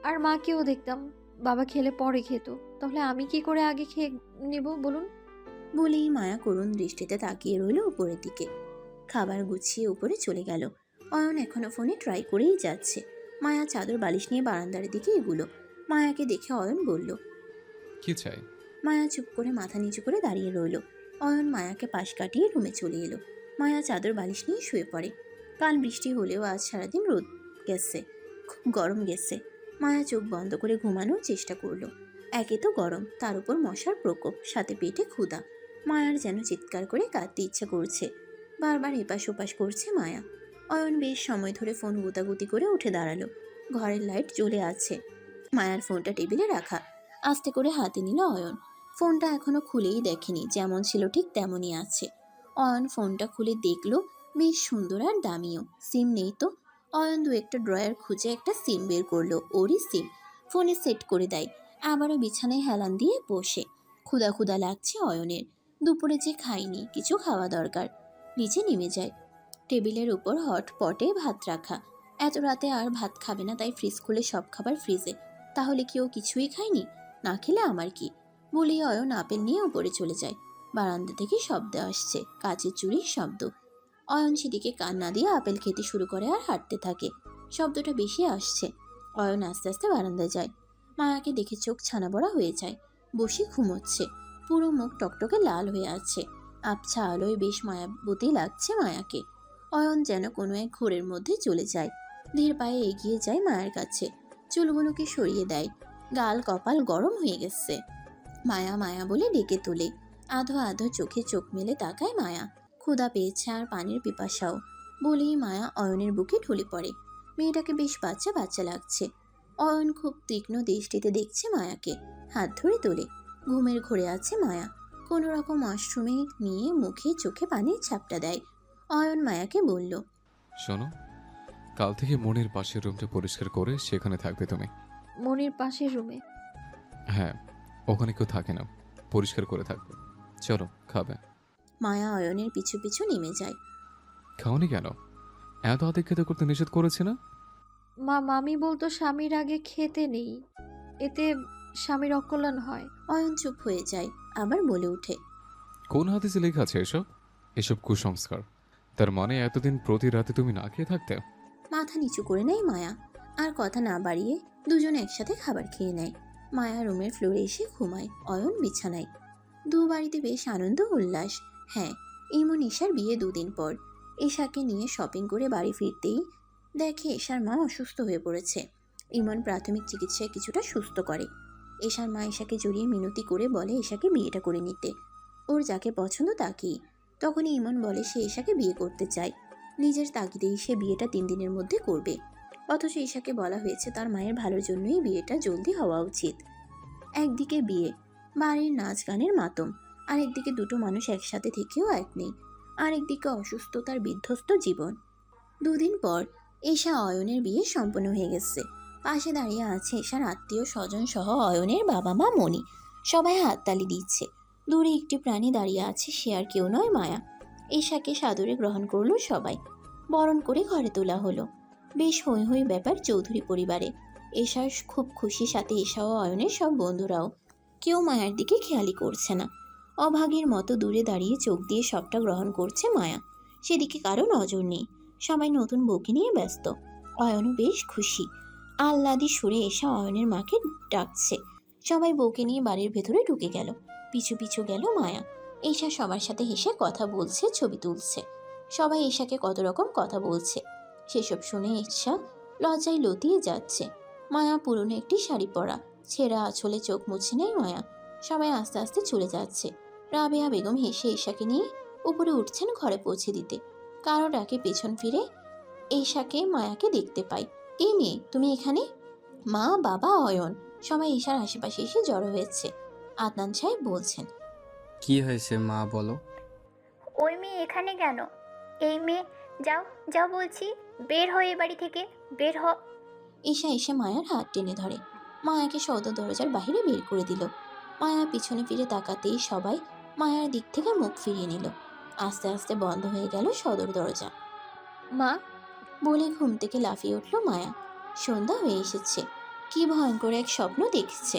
আর মাকেও দেখতাম বাবা খেলে পরে খেত, তাহলে আমি কি করে আগে খেয়ে নেব বলুন? বলেই মায়া করুণ দৃষ্টিতে তাকিয়ে রইল উপরের দিকে। খাবার গুছিয়ে উপরে চলে গেল। অয়ন এখনো ফোনে ট্রাই করেই যাচ্ছে। মায়া চাদর বালিশ নিয়ে বারান্দার দিকে এগুলো। মায়াকে দেখে অয়ন বলল। কি চাই? মায়া চুপ করে মাথা নিচু করে দাঁড়িয়ে রইল। অয়ন মায়াকে পাশ কাটিয়ে রুমে চলে এলো। মায়া চাদর বালিশ নিয়ে শুয়ে পড়ে। কাল বৃষ্টি হলেও আজ সারাদিন রোদ গেছে, খুব গরম গেছে। মায়া চোখ বন্ধ করে ঘুমানোর চেষ্টা করলো। একে তো গরম, তার উপর মশার প্রকোপ, সাথে পেটে ক্ষুধা। মায়ার যেন চিৎকার করে কাঁদতে ইচ্ছা করছে। বারবার এপাশ ওপাশ করছে মায়া। অয়ন বেশ সময় ধরে ফোন গুতাগুতি করে উঠে দাঁড়ালো। ঘরের লাইট জ্বলে আছে। মায়ার ফোনটা টেবিলে রাখা। আস্তে করে হাতে নিল অয়ন। ফোনটা এখনো খুলেই দেখেনি, যেমন ছিল ঠিক তেমনই আছে। অয়ন ফোনটা খুলে দেখলো বেশ সুন্দর আর দামিও। সিম নেই তো। অয়ন দু একটা ড্রয়ার খুঁজে একটা সিম বের করলো, ওরই সিম। ফোনে সেট করে দেয়। আবারও বিছানায় হেলান দিয়ে বসে। ক্ষুধা ক্ষুধা লাগছে অয়নের। দুপুরে যে খায়নি, কিছু খাওয়া দরকার। নিচে নেমে যায়। টেবিলের উপর হট পটে ভাত রাখা। এত রাতে আর ভাত খাবে না, তাই ফ্রিজ খুলে সব খাবার ফ্রিজে। তাহলে কি ও কিছুই খায়নি? না খেলে আমার কি? বলেই অয়ন আপেল নিয়ে উপরে চলে যায়। বারান্দা থেকে শব্দ আসছে, কাচের চুরির শব্দ। অয়ন সেদিকে কান না দিয়ে আপেল খেতে শুরু করে আর হাঁটতে থাকে। শব্দটা বেশি আসছে। অয়ন আস্তে আস্তে বারান্দায় যায়। মায়াকে দেখে চোখ ছানা বড়া হয়ে যায়। বসে ঘুমোচ্ছে। পুরো মুখ টকটকে লাল হয়ে আছে। আবছা আলোয় বেশ মায়াবতী লাগছে মায়াকে। অয়ন যেন কোনো এক ঘোরের মধ্যে চলে যায়। ধীর পায়ে এগিয়ে যায় মায়ের কাছে। চুলগুলোকে সরিয়ে দেয়। গাল কপাল গরম হয়ে গেছে। মায়া মায়া বলে ডেকে তোলে। আধো আধো চোখে চোখ মেলে তাকায় মায়া। ক্ষুধা পেয়েছে আর পানির পিপাসাও। বলেই মায়া অয়নের বুকে ঢলে পড়ে। মেয়েটাকে বেশ বাচ্চা বাচ্চা লাগছে। অয়ন খুব তীক্ষ্ণ দৃষ্টিতে দেখছে মায়াকে। হাত ধরে তোলে। ঘুমের ঘোরে আছে মায়া। কোনো রকম ওয়াশরুমে নিয়ে মুখে চোখে পানির ছাপটা দেয়। অয়ন মায়াকে বলল, শোনো, কাল থেকে মনির পাশের রুমটা পরিষ্কার করে সেখানে থাকবে তুমি। মনির পাশের রুমে? হ্যাঁ, ওখানে কেউ থাকে না, পরিষ্কার করে থাকবে। চলো, খাবে। মায়া অয়নের পিছু পিছু নেমে যায়। খাওনি কেন? এত আদিক্ষেত করতে নিষেধ করেছে না? মামি বলতো স্বামীর আগে খেতে নেই, এতে স্বামীর অকল্যাণ হয়। অয়ন চুপ হয়ে যায়, আবার বলে ওঠে, কোন হাদিসে লেখা আছে এসব? এসব কুসংস্কার। তার মানে এতদিন প্রতি রাতে তুমি না খেয়ে থাকতে? মাথা নিচু করে নেয় মায়া। আর কথা না বাড়িয়ে দুজন একসাথে খাবার খেয়ে নেয়। মায়া রুমের ফ্লোরে এসে ঘুমায়। অয়ন বিছানায়। দু বাড়িতে বেশ আনন্দ উল্লাস। হ্যাঁ, ইমন ঈশার বিয়ে 2 দিন পর। ঈশাকে নিয়ে শপিং করে বাড়ি ফিরতেই দেখে ঈশার মা অসুস্থ হয়ে পড়েছে। ইমন প্রাথমিক চিকিৎসায় কিছুটা সুস্থ করে। ঈশার মা ঈশাকে জড়িয়ে মিনতি করে বলে ঈশাকে বিয়েটা করে নিতে। ওর যাকে পছন্দ তাকেই। তখনই ইমন বলে সে ঈশাকে বিয়ে করতে চায়। নিজের তাগিদেই সে বিয়েটা 3 দিনের মধ্যে করবে। অথচ ঈশাকে বলা হয়েছে তার মায়ের ভালোর জন্যই বিয়েটা জলদি হওয়া উচিত। একদিকে বিয়ে, বাড়ির নাচ গানের মাতম, আরেকদিকে দুটো মানুষ একসাথে থেকেও এক নেই। আরেকদিকে অসুস্থতার বিধ্বস্ত জীবন। 2 দিন পর ঈশা অয়নের বিয়ে সম্পন্ন হয়ে গেছে। পাশে দাঁড়িয়ে আছে ঈশার আত্মীয় স্বজন সহ অয়নের বাবা মা মনি। সবাই হাততালি দিচ্ছে। দূরে একটি প্রাণী দাঁড়িয়ে আছে, সে আর কেউ নয়, মায়া। ঈশাকে সাদরে গ্রহণ করলো সবাই। বরণ করে ঘরে তোলা হলো। বেশ হই হই ব্যাপার চৌধুরী পরিবারে। ঈশার খুব খুশি, সাথে ঈশা ও অয়নের সব বন্ধুরাও। কেউ মায়ের দিকে খেয়ালই করছে না। অভাগীর মতো দূরে দাঁড়িয়ে চোখ দিয়ে সবটা গ্রহণ করছে মায়া। সেদিকে কারো নজর নেই। সবাই নতুন বউকে নিয়ে ব্যস্ত। অয়নও বেশ খুশি। আহ্লাদি সুরে ঈশা অয়নের মাকে ডাকছে। সবাই বউকে নিয়ে বাড়ির ভেতরে ঢুকে গেল। পিছু পিছু গেল মায়া। ঈশা সবার সাথে হেসে কথা বলছে, ছবি তুলছে। সবাই ঈশাকে কত রকম কথা বলছে। সেসব শুনে ঈশা লজ্জায় লতিয়ে যাচ্ছে। মায়া পুরনো একটি শাড়ি পরা, ছেঁড়া আঁচলে চোখ মুছে নেয় মায়া। সবাই আস্তে আস্তে চলে যাচ্ছে। রাবেয়া বেগম হেসে ঈশাকে নিয়ে উপরে উঠছেন ঘরে পৌঁছে দিতে। কারো ডাকে পেছন ফিরে ঈশাকে মায়াকে দেখতে পাই। এই মেয়ে, তুমি এখানে? মা, বাবা, অয়ন সবাই ঈশার আশেপাশে এসে জড়ো হয়েছে। আদনান সাহেব বলছেন, কি হয়েছে মা বলো? ওই মেয়ে এখানে কেন? এই মেয়ে, যাও যাও বলছি, বের হয়ে এ বাড়ি থেকে, বের হ। ঈশা এসে মায়ার হাত টেনে ধরে। মায়াকে সদর দরজার বাইরে বের করে দিল। মায়া পিছনে ফিরে তাকাতেই সবাই মায়ার দিক থেকে মুখ ফিরিয়ে নিল। আস্তে আস্তে বন্ধ হয়ে গেল সদর দরজা। মা, বলে ঘুম থেকে লাফিয়ে উঠল মায়া। সন্ধ্যা হয়ে এসেছে। কি ভয়ঙ্কর এক স্বপ্ন দেখছে।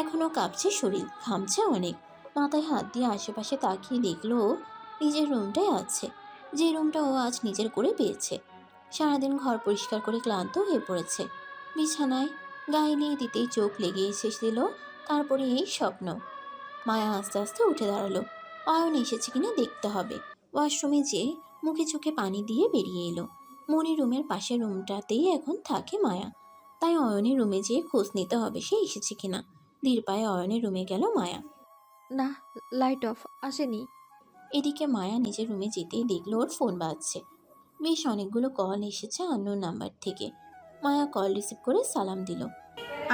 এখনো কাঁপছে শরীর, ঘামছে অনেক। মাথায় হাত দিয়ে আশেপাশে তাকিয়ে দেখলো ও নিজের রুমটায় আছে, যে রুমটা ও আজ নিজের করে পেয়েছে। সারাদিন ঘর পরিষ্কার করে ক্লান্ত হয়ে পড়েছে। বিছানায় গায়ে নিয়ে দিতেই চোখ লেগে এসেছিল। তারপরে এই স্বপ্ন। মায়া আস্তে আস্তে উঠে দাঁড়ালো। অয়ন এসেছে কিনা দেখতে হবে। ওয়াশরুমে যেয়ে মুখে চোখে পানি দিয়ে বেরিয়ে এলো। মনি রুমের পাশের রুমটাতেই এখন থাকে মায়া। তাই অয়নের রুমে যেয়ে খোঁজ নিতে হবে সে এসেছে কিনা। ধীর পায়ে অয়নের রুমে গেল মায়া। না, লাইট অফ, আসেনি। এদিকে মায়া নিজের রুমে যেতেই দেখলো ওর ফোন বাজছে। বেশ অনেকগুলো কল এসেছে আননোন নাম্বার থেকে। মায়া কল রিসিভ করে সালাম দিল।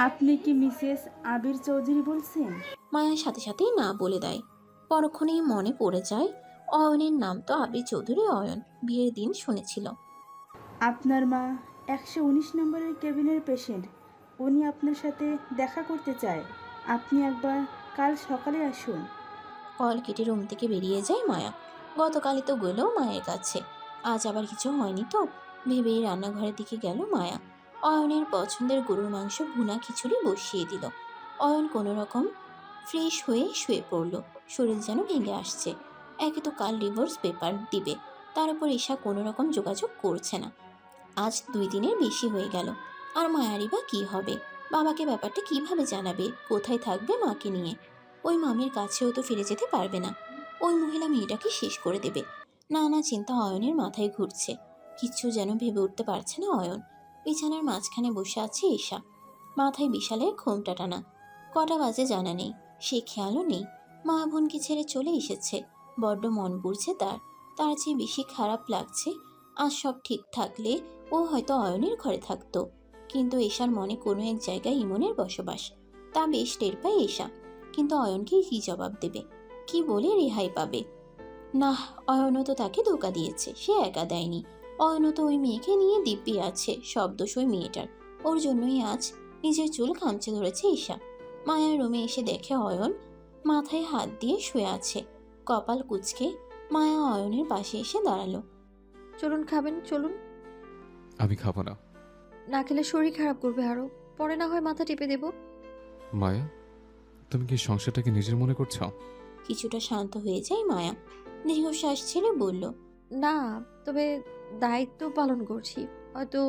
আপনি কি মিসেস আবির চৌধুরী বলছেন? মায়ার সাথে সাথেই না বলে দেয়। পরক্ষণেই মনে পড়ে যায় অয়নের নাম তো আবির চৌধুরী অয়ন, বিয়ের দিন শুনেছিল। আপনার মা 119 নম্বরের কেবিনের পেশেন্ট। উনি আপনার সাথে দেখা করতে চায়। আপনি একবার কাল সকালে আসুন। কল কেটে রুম থেকে বেরিয়ে যায় মায়া। গতকালই তো গেল মায়ের কাছে, আজ আবার কিছু হয়নি তো ভেবেই রান্নাঘরের দিকে গেল মায়া। অয়নের পছন্দের গরুর মাংস ভুনা খিচুড়ি বসিয়ে দিল। অয়ন কোনো রকম ফ্রেশ হয়ে শুয়ে পড়ল। শরীর যেন ভেঙে আসছে। একে তো কাল ডিভোর্স পেপার দিবে, তার উপর ঈশা কোনো রকম যোগাযোগ করছে না। আজ 2 দিনের বেশি হয়ে গেল। আর মায়ারই বা কী হবে? বাবাকে ব্যাপারটা কিভাবে জানাবে? কোথায় থাকবে মাকে নিয়ে? ওই মামির কাছেও তো ফিরে যেতে পারবে না। ওই মহিলা মেয়েটাকে শেষ করে দেবে। নানা চিন্তা অয়নের মাথায় ঘুরছে। কিচ্ছু যেন ভেবে উঠতে পারছে না অয়ন। বিছানার মাঝখানে বসে আছে ঈশা। মাথায় বিশালের ঘোমটা টানা। কটা বাজে জানা নেই, সে খেয়ালও নেই। মা বোনকে ছেড়ে চলে এসেছে। বড্ড মন পুড়ছে তার। তার চেয়ে বেশি খারাপ লাগছে আজ সব ঠিক থাকলে ও হয়তো অয়নের ঘরে থাকতো। কিন্তু ঈশার মনে কোনো এক জায়গায় ইমনের বসবাস, তা বেশ টের পায় ঈশা। কিন্তু অয়নকে কী জবাব দেবে? কি বলে রেহাই পাবে? না, অয়নও তো তাকে ধোকা দিয়েছে, সে একা দেয়নি। অয়নও তো ওই মেয়েকে নিয়ে দিব্যি আছে। সব দোষ ওই মেয়েটার। ওর জন্যই আজ নিজের চুল খামচে ধরেছে ঈশা। মায়ার রুমে এসে দেখে অয়ন মাথায় হাত দিয়ে শুয়ে আছে, কপাল কুঁচকে। মায়া অয়নের পাশে এসে দাঁড়ালো। চলুন, খাবেন? চলুন। আমি খাবো না। না খেলে শরীর খারাপ করবে আরো, পরে না হয় মাথা টিপে দেব। মায়া, তুমি কি সংসারটাকে নিজের মনে করছো? কিছুটা শান্ত হয়ে যায় মায়া। দীর্ঘশ্বাস ছেড়ে বলল, না, তবে দায়িত্ব পালন করছি, হয়তো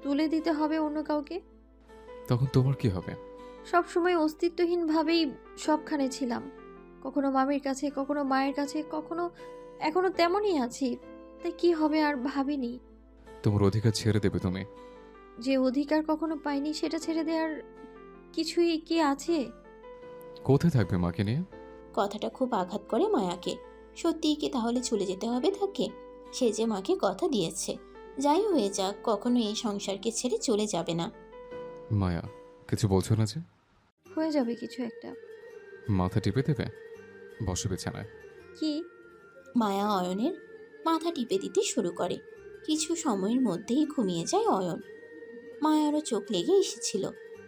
তুলে দিতে হবে অন্য কাউকে। তখন তোমার কি হবে? সব সময় অস্তিত্বহীনভাবেই সবখানে ছিলাম। কখনো মামির কাছে, কখনো মায়ের কাছে, কখনো এখনো তেমনই আছি। তাই কি হবে আর ভাবিনি। তোমার অধিকার ছেড়ে দেবে তুমি? যে অধিকার কখনো পাইনি সেটা ছেড়ে দেওয়ার কিছুই কি আছে? কোথায় থাকবে মাকে নিয়ে? কথাটা খুব আঘাত করে মায়াকে। সত্যিই কি তাহলে চলে যেতে হবে তাকে? সে যে মাকে কথা দিয়েছে, যাই হয়ে যাক কখনো এই সংসারকে ছেড়ে চলে যাবে না। মায়া, কিছু বলছো না যে? হয়ে যাবে কিছু একটা। মাথা টিপে দেবে? বসো বিছানায়। কি? মায়া অয়নের মাথা টিপে দিতে শুরু করে। কিছু সময়ের মধ্যেই ঘুমিয়ে যায় অয়ন। মায়ারও চোখ লেগে এসেছিল।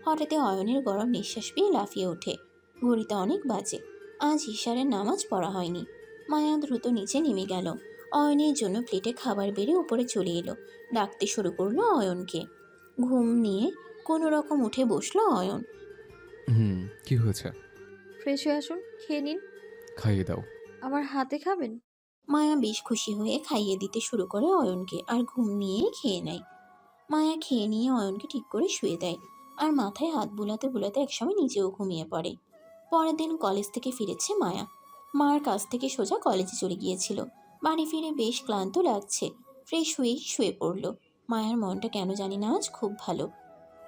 হঠাৎ অয়নের গরম নিঃশ্বাস পেয়ে লাফিয়ে ওঠে। ঘড়িতে অনেক বাজে। আজ ঈশ্বরের নামাজ পড়া হয়নি। মায়া দ্রুত নিচে নেমে গেল। অয়নের জন্য প্লেটে খাবার বেড়ে উপরে চলে এলো। ডাকতে শুরু করলো অয়নকে। ঘুম নিয়ে কোনো রকম উঠে বসলো অয়ন। কি হয়েছে? ফ্রেশ হয়ে আসুন, খেয়ে নিন। খাইয়ে দাও। আমার হাতে খাবেন? মায়া বেশ খুশি হয়ে খাইয়ে দিতে শুরু করে অয়নকে, আর ঘুম নিয়ে খেয়ে নেয়। মায়া খেয়ে নিয়ে অয়নকে ঠিক করে শুয়ে দেয়, আর মাথায় হাত বুলাতে বুলাতে একসময় নিজেও ঘুমিয়ে পড়ে। পরের দিন কলেজ থেকে ফিরেছে মায়া। মার কাছ থেকে সোজা কলেজে চলে গিয়েছিল। বাড়ি ফিরে বেশ ক্লান্ত লাগছে, ফ্রেশ হয়ে শুয়ে পড়ল। মায়ার মনটা কেন জানি না আজ খুব ভালো।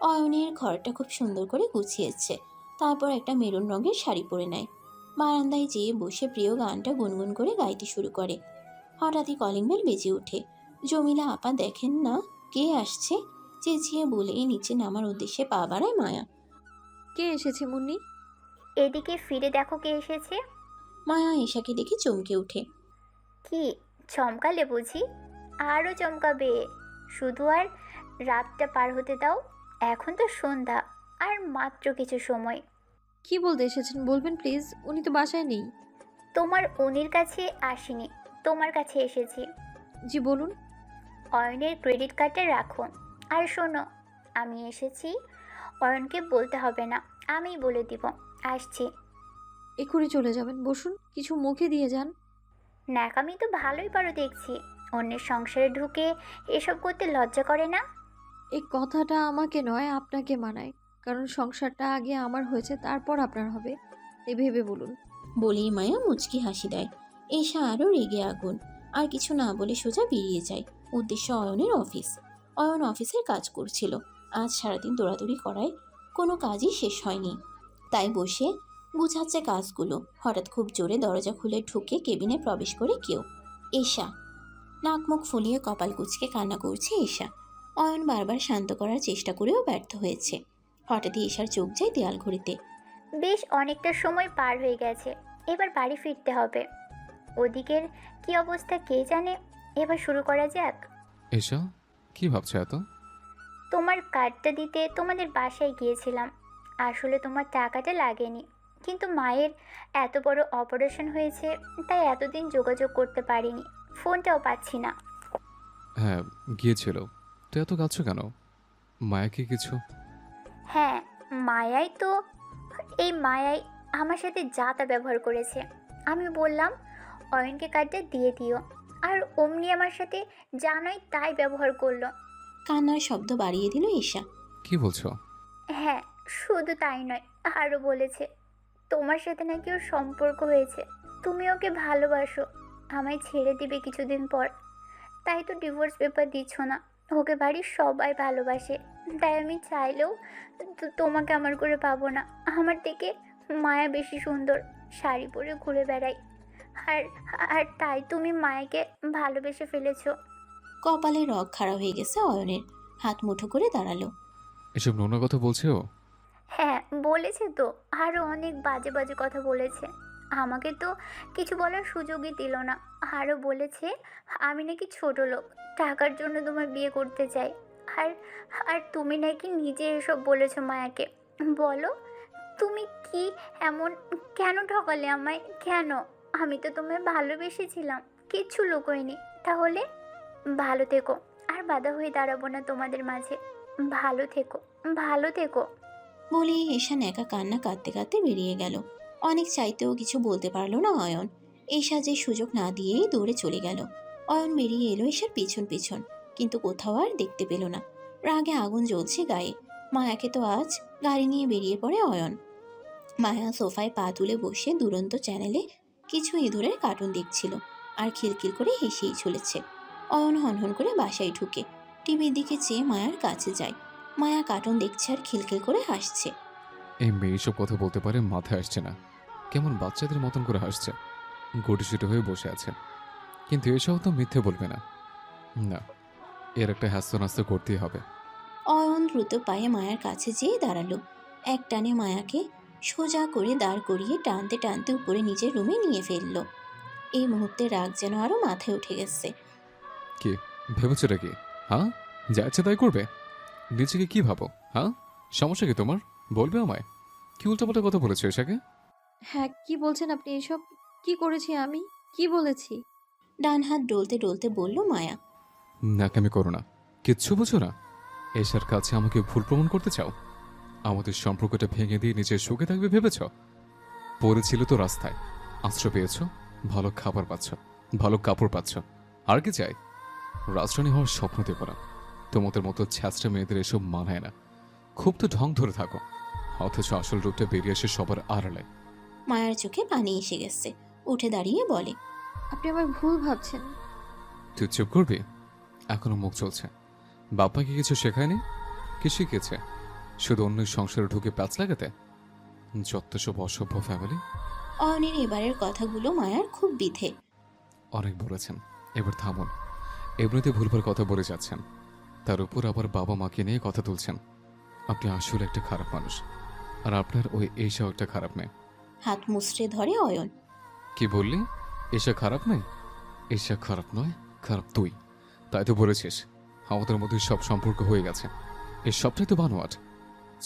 অয়নের ঘরটা খুব সুন্দর করে গুছিয়েছে, তারপর একটা মেরুন রঙের শাড়ি পরে নেয়। বারান্দায় যেয়ে বসে প্রিয় গানটা গুনগুন করে গাইতে শুরু করে। হঠাৎই কলিং বেল বেজে ওঠে। জমিলা আপা দেখেন না কে আসছে, চেঁচিয়ে বলে নিচে নামার উদ্দেশ্যে পা বাড়ায় মায়া। কে এসেছে মুন্নি? এদিকে ফিরে দেখো কে এসেছে। মায়া এশাকে দেখে চমকে ওঠে। কি চমকালে বুঝি? আরও চমকাবে। শুধু আর রাতটা পার হতে দাও। এখন তো সন্ধ্যা, আর মাত্র কিছু সময়। কি বলতে এসেছেন বলবেন প্লিজ? উনি তো বাসায় নেই। তোমার উনির কাছে আসিনি, তোমার কাছে এসেছি। জি বলুন। অয়নের ক্রেডিট কার্ডটা রাখো। আর শোনো, আমি এসেছি, অয়নকে বলতে হবে না, আমিই বলে দিব। আসছি। এক্ষুনি চলে যাবেন? বসুন, কিছু মুখে দিয়ে যান। ন্যাকামি তো ভালোই পারো দেখছি। অন্যের সংসারে ঢুকে এসব করতে লজ্জা করে না? এই কথাটা আমাকে নয় আপনাকে মানায়, কারণ সংসারটা আগে আমার হয়েছে, তারপর আপনার হবে। এই ভেবে বলুন। বলেই মায়া মুচকি হাসি দেয়। এশা আরও রেগে আগুন, আর কিছু না বলে সোজা বেরিয়ে যায়। উদ্দেশ্য অয়নের অফিস। অয়ন অফিসের কাজ করছিল। আজ সারাদিন দৌড়াদৌড়ি করায় কোনো কাজই শেষ হয়নি, তাই বসে গুছাচ্ছে কাজগুলো। হঠাৎ খুব জোরে দরজা খুলে ঢুকে কেবিনে প্রবেশ করে কেউ। এশা। নাক মুখ ফুলিয়ে কপাল কুঁচকে কান্না করছে এশা। অয়ন বারবার শান্ত করার চেষ্টা করেও ব্যর্থ হয়েছে। হঠাৎই এশার চোখ যায় দেয়াল ঘড়িতে। বেশ অনেকটা সময় পার হয়ে গেছে, এবার বাড়ি ফিরতে হবে। ওদিকের কি অবস্থা কে জানে। এবার শুরু করা যাক। এশা, কি ভাবছো এত? তোমার কার্ডটা দিতে তোমাদের বাসায় গিয়েছিলাম। আসলে তোমার টাকাটা লাগেনি, কিন্তু মায়ের এত বড় অপারেশন হয়েছে, তাই এতদিন যোগাযোগ করতে পারিনি। ফোনটাও পাচ্ছি না। হ্যাঁ, গিয়েছিল। তো এত কাঁদছো কেন? মায়া কি কিছু? হ্যাঁ, মায়াই তো। এই মায়াই আমার সাথে যা তা ব্যবহার করেছে। আমি বললাম অয়নকে কার্ডটা দিয়ে দিও, আর অমনি আমার সাথে যা নয় তাই ব্যবহার করলো। কান্নার শব্দ বাড়িয়ে দিল এশা। কি বলছো? হ্যাঁ, শুধু তাই নয়, আরও বলেছে তোমার সাথে নাকি ওর সম্পর্ক হয়েছে, তুমি ওকে ভালোবাসো, আমায় ছেড়ে দিবে কিছুদিন পর। তাই তো ডিভোর্স পেপার দিচ্ছ না। ওকে বাড়ির সবাই ভালোবাসে, তাই আমি চাইলেও তোমাকে আমার করে পাবো না। আমার থেকে মায়া বেশি সুন্দর, শাড়ি পরে ঘুরে বেড়াই। আর আর তাই তুমি মায়াকে ভালোবেসে ফেলেছো। কপালে রগ খাড়া হয়ে গেছে অয়নের। হাত মুঠো করে দাঁড়ালো। এসব নোংরা কথা বলছে ও? হ্যাঁ বলেছে তো, আরও অনেক বাজে বাজে কথা বলেছে। আমাকে তো কিছু বলার সুযোগই দিল না। আরও বলেছে আমি নাকি ছোট লোক, টাকার জন্য তোমার বিয়ে করতে চাই। আর আর তুমি নাকি নিজে এসব বলেছো মায়াকে। বলো, তুমি কি এমন, কেন ঠকালে আমায়? কেন? আমি তো তোমায় ভালোবেসেছিলাম, কিচ্ছু লুকোয়নি। তাহলে ভালো থেকো, আর বাধা হয়ে দাঁড়াবো না তোমাদের মাঝে। ভালো থেকো, ভালো থেকো। বলেই এশা ন্যাকা কান্না কাঁদতে কাঁদতে বেরিয়ে গেল। অনেক চাইতেও কিছু বলতে পারল না অয়ন। এশা যে সুযোগ না দিয়েই দৌড়ে চলে গেল। অয়ন বেরিয়ে এলো এশার পিছন পিছন, কিন্তু কোথাও আর দেখতে পেল না। রাগে আগুন জ্বলছে গায়ে। মায়াকে তো আজ গাড়ি নিয়ে বেরিয়ে পড়ে অয়ন। মায়া সোফায় পা তুলে বসে দুরন্ত চ্যানেলে কিছু ইঁদুরের কার্টুন দেখছিল, আর খিলখিল করে হেসেই চলেছে। অয়ন হনহন করে বাসায় ঢুকে টিভির দিকে চেয়ে মায়ার কাছে যায়। মায়া কার্টুন দেখছে আর খিলখিল করে হাসছে। এই মেয়ে সব কথা বলতে পারে, মাথায় আসছে না। কেমন বাচ্চাদের মতন করে হাসছে, গটিসুটি হয়ে বসে আছে। কিন্তু এসব তো মিথ্যে বলবে না। না, এর একটা হাস্য নাস্ত করতেই হবে। অয়ন দ্রুত পায়ে মায়ার কাছে যেয়ে দাঁড়ালো। এক টানে মায়াকে সোজা করে দাঁড় করিয়ে টানতে টানতে উপরে নিজের রুমে নিয়ে ফেলল। এই মুহূর্তে রাগ যেন আরো মাথায় উঠে গেছে। কি ভেবেছোটা কি? হ্যাঁ, যা ইচ্ছে তাই করবে? নিজেকে কি ভাবো? হ্যাঁ, সমস্যা কি তোমার? বলবে আমায়। কি উল্টাপাল্টা কথা বলেছো এশাকে? হ্যাঁ, কি বলছেন আপনি এসব? কি করেছি আমি? কি বলেছি? ডান হাত ডলতে ডলতে বলল মায়া। ন্যাকামি করো না, কিচ্ছু বোঝো না। এশার কাছে আমাকে ভুল প্রমাণ করতে চাও? আমাদের সম্পর্কটা ভেঙে দিয়ে নিজের সুখে থাকবে ভেবেছ? পড়েছিল তো রাস্তায়, আশ্রয় পেয়েছ, ভালো খাবার পাচ্ছ, ভালো কাপড় পাচ্ছ, আর কি চাই? রাজরানী হওয়ার স্বপ্ন দেব না। তোমাদের মতো ছ্যাঁচড়া মেয়েদের এসব মানায় না। খুব তো ঢং ধরে থাকো, অথচ আসল রূপটা বেরিয়ে আসে সবার আড়ালে। মায়ার চোখে পানি এসে গেছে। উঠে দাঁড়িয়ে বলে। আপনি আমায় ভুল ভাবছেন। তুই চুপ করবি? এখনো মুখ চলছে। বাপ্পা কি কিছু শেখায়নি? কি শিখেছে? শুধু অন্যের সংসারে ঢুকে প্যাচ লাগাতে? যত সব অসভ্য ফ্যামিলি। অয়নের এবারের কথাগুলো মায়ার খুব বিধে। অনেক বলেছেন, এবার থামুন। এমনিতে ভুলভাল কথা বলে যাচ্ছেন, তার উপর আবার বাবা মাকে নিয়ে কথা তুলছেন। আপনি আসলে একটা খারাপ মানুষ, আর আপনার ওই এসা একটা খারাপ মেয়ে। হাত মুচড়ে ধরে অয়ন। কি বললি? এসা খারাপ মেয়ে? এসা খারাপ নয়, খারাপ তুই। তাই তো বলেছিস আমাদের মধ্যে সব সম্পর্ক হয়ে গেছে। এই সবটাই তো বানোয়াট।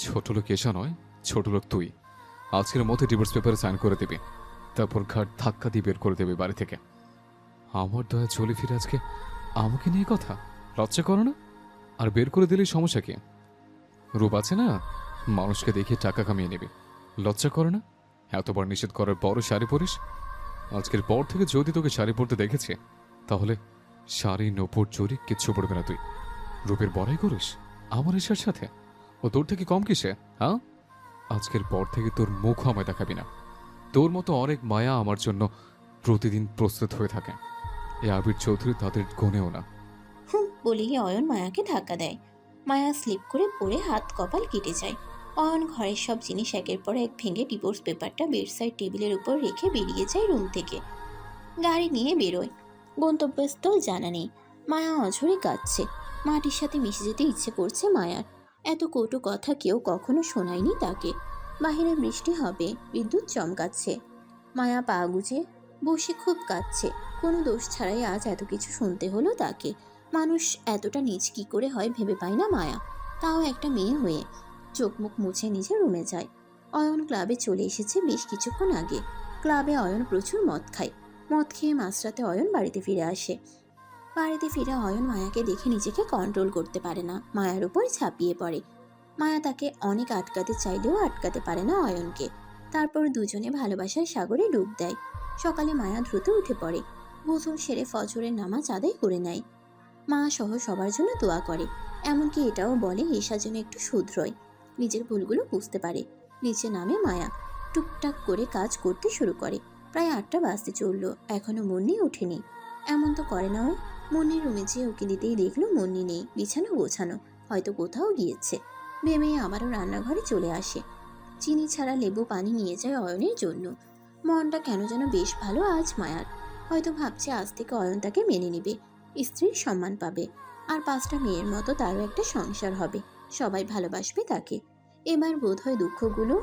ছোট লোক এসা নয়, ছোট লোক তুই। আজকের মধ্যে ডিভোর্স পেপারে সাইন করে দিবি, তারপর ঘাট ধাক্কা দিয়ে বের করে দেবে বাড়ি থেকে। আমার দয়া চলে ফিরে আজকে আমাকে নিয়ে কথা। লজ্জা করো না? আর বের করে দিলেই সমস্যা কি? রূপ আছে না, মানুষকে দেখিয়ে টাকা কামিয়ে নেবে। লজ্জা করো না? এতবার নিষেধ করার পরও শাড়ি পরিস। আজকের পর থেকে যদি তোকে শাড়ি পরতে দেখেছে, তাহলে শাড়ি নপুর চুরি কিচ্ছু পড়বে না তুই। রূপের বড়াই করিস আমার এসার সাথে? ও তোর থেকে কম কিসে? হ্যাঁ, আজকের পর থেকে তোর মুখ আমায় দেখাবি না। তোর মতো অনেক মায়া আমার জন্য প্রতিদিন প্রস্তুত হয়ে থাকে। এ আবির চৌধুরী তাদের গনেও না। বলেই অয়ন মায়াকে ধাক্কা দেয়। মায়া স্লিপ করে পড়ে হাত কপাল কেটে যায়। অয়ন ঘরের সব জিনিস একের পর এক ভেঙে ডিভোর্স পেপারটা বেডসাইড টেবিলের উপর রেখে বেরিয়ে যায় রুম থেকে। গাড়ি নিয়ে বেরোয়। গন্তব্যস্থল জানা নেই। মায়া অঝরে কাঁদছে। মাটির সাথে মিশে যেতে ইচ্ছে করছে মায়ার। এত কটু কথা কেউ কখনো শোনায়নি তাকে। বাহিরে বৃষ্টি হবে, বিদ্যুৎ চমকাচ্ছে। মায়া পা গুজে বসে খুব কাঁদছে। কোনো দোষ ছাড়াই আজ এত কিছু শুনতে হলো তাকে। মানুষ এতটা নীচ কি করে হয় ভেবে পায় না মায়া, তাও একটা মেয়ে হয়ে। চোখ মুখ মুছে নিজের রুমে যায়। অয়ন ক্লাবে চলে এসেছে বেশ কিছুক্ষণ আগে। ক্লাবে অয়ন প্রচুর মদ খায়। মদ খেয়ে মাঝরাতে অয়ন বাড়িতে ফিরে আসে। বাড়িতে ফিরে অয়ন মায়াকে দেখে নিজেকে কন্ট্রোল করতে পারে না, মায়ার উপর ঝাঁপিয়ে পড়ে। মায়া তাকে অনেক আটকাতে চাইলেও আটকাতে পারে না অয়নকে। তারপর দুজনে ভালোবাসার সাগরে ডুব দেয়। সকালে মায়া দ্রুত উঠে পড়ে। গোসল সেরে ফজরের নামাজ আদায় করে নেয়। মা সহ সবার জন্য দোয়া করে। এমনকি এটাও বলে ঈশা যেন একটু শুধরোয়, নিজের ভুলগুলো বুঝতে পারে। নিচে নামে মায়া, টুকটাক করে কাজ করতে শুরু করে। প্রায় 8টা বাজতে চললো, এখনো মুন্নি ওঠেনি। এমন তো করে না ওই। মুন্নির রুমে যেয়ে ওকে দিতেই দেখলো মুন্নি নেই, বিছানো গোছানো, হয়তো কোথাও গিয়েছে। ভেবে আবারও রান্নাঘরে চলে আসে। চিনি ছাড়া লেবু পানি নিয়ে যায় অয়নের জন্য। মনটা কেন যেন বেশ ভালো আজ মায়ার। হয়তো ভাবছে আজ থেকে অয়ন তাকে মেনে নেবে, স্ত্রীর সম্মান পাবে, আর 5টা মেয়ের মতো তারও একটা সংসার হবে। সবাই ভালোবাসবে তাকে। এবার বোধহয় দুঃখগুলো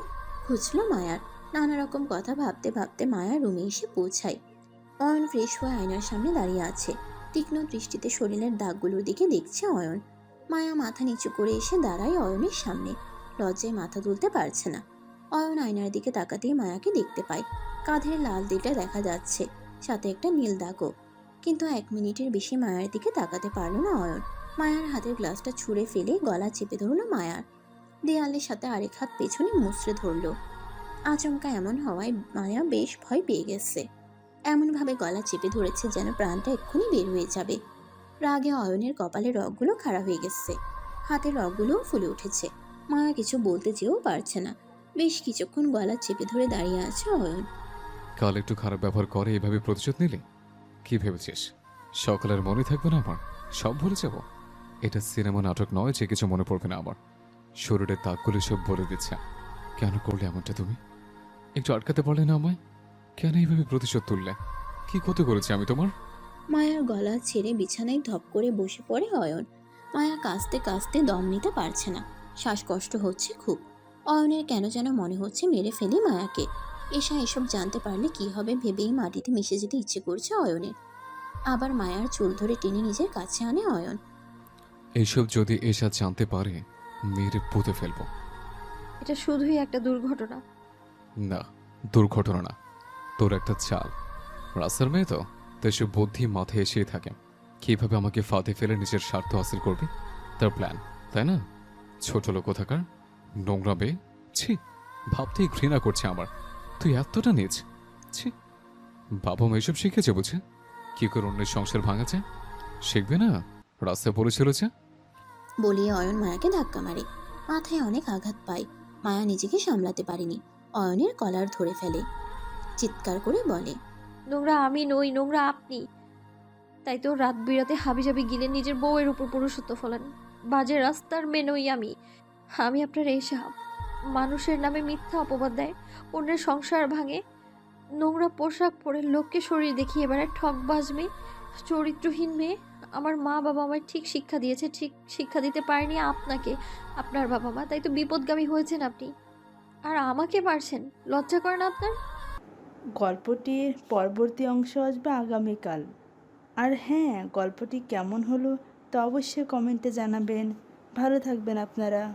খুঁজল মায়ার। নানা রকম কথা ভাবতে ভাবতে মায়া রুমে এসে পৌঁছায়। অয়ন ফ্রেশ হয়ে আয়নার সামনে দাঁড়িয়ে আছে। তীক্ষ্ণ দৃষ্টিতে শরীরের দাগগুলোর দিকে দেখছে অয়ন। মায়া মাথা নিচু করে এসে দাঁড়ায় অয়নের সামনে। লজ্জায় মাথা তুলতে পারছে না। অয়ন আয়নার দিকে তাকাতেই মায়াকে দেখতে পায়। কাঁধের লাল দিকটা দেখা যাচ্ছে, সাথে একটা নীল দাগও। কিন্তু 1 মিনিটের বেশি মায়ার দিকে তাকাতে পারল না অয়ন। মায়ার হাতের গ্লাসটা ছুঁড়ে ফেলে গলা চেপে ধরলো মায়ার। দেয়ালের সাথে আরেক হাত পেছনে মুচড়ে ধরল। আচমকা এমন হওয়ায় মায়া বেশ ভয় পেয়ে গেছে। এমনভাবে গলা চেপে ধরেছে যেন প্রাণটা এক্ষুনি বের হয়ে যাবে। রাগে অয়নের কপালের রগগুলো খাড়া হয়ে গেছে, হাতের রগগুলোও ফুলে উঠেছে। মায়া কিছু বলতে চেয়েও পারছে না। বেশ কিছুক্ষণ গলা চেপে ধরে দাঁড়িয়ে আছে অয়ন। কাল একটু খারাপ ব্যবহার করে এভাবে প্রতিশোধ নিলে? কি ভেবেছিস সকালের মনে থাকবে না আমার? সব ভুলে যাব? এটা সিনেমা নাটক নয় যে কিছু মনে পড়বে না আমার। শরীরের তাকগুলো সব বলে দিচ্ছে। কেন করলে এমনটা তুমি? একটু আটকাতে পারলে না আমায়? কেন এইভাবে প্রতিশোধ তুললে? কি ক্ষতি করেছি আমি তোমার? মায়ার গলা ছেড়ে বিছানায় ধপ করে বসে পড়ে অয়ন। মায়া কাঁচতে কাঁচতে দম নিতে পারছে না, শ্বাসকষ্ট হচ্ছে খুব। অয়নের কেন যেন মনে হচ্ছে মেরে ফেলি মায়াকে। এসা এসব জানতে পারলে কি হবে ভেবেই মাটিতে মিশে যেতে ইচ্ছে করছে অয়নের। আবার মায়ার চুল ধরে টেনে নিজের কাছে আনে অয়ন। এইসব যদি এসা জানতে পারে মেরে পুঁতে ফেলবো। এটা শুধুই একটা দুর্ঘটনা। না, দুর্ঘটনা না, তোর একটা চাল। রাস্তার মেয়ে তো, তাই সে বুদ্ধি মাথায় এসেই থাকে। কিভাবে আমাকে ফাঁদে ফেলে নিজের স্বার্থ হাসিল করবি, তার প্ল্যান, তাই না? ছোট লোক কোথাকার, নোংরা বে। ছি, ভাবতেই ঘৃণা করছে আমার। তুই এতটা নিচ, ছি। বাবা মা এসব শিখেছে বুঝে? কি করে অন্যের সংসার ভাঙাছে? শিখবে না? রাস্তায় পড়েছিল যে। বলিয়ে অয়ন মায়াকে ধাক্কা মারে। মাথায় অনেক আঘাত পায়। মায়া নিজেকে সামলাতে পারেনি, অয়নের কলার ধরে ফেলে। চিৎকার করে বলে, নোংরা আমি নই, নোংরা আপনি। তাই তো রাত বিরাতে হাবিজাবি গিলে নিজের বউয়ের উপর পুরুষত্ব ফলান। বাজে রাস্তার মেয়ে নই আমি। আমি আপনার এসা মানুষের নামে মিথ্যা অপবাদ দেয়, অন্যের সংসার ভাঙে, নোংরা পোশাক পরে লোককে শরীর দেখিয়ে এবারে ঠকবাজ মেয়ে, চরিত্রহীন মেয়ে। আমার মা বাবা আমায় ঠিক শিক্ষা দিয়েছে, ঠিক শিক্ষা দিতে পারেনি আপনাকে, আপনার বাবা মা। তাই তো বিপদগামী হয়েছেন আপনি, আর আমাকে পারছেন। লজ্জা করে না আপনার? গল্পটির পরবর্তী অংশ আসবে আগামীকাল। আর হ্যাঁ, গল্পটি কেমন হলো তা অবশ্যই কমেন্টে জানাবেন। ভালো থাকবেন আপনারা।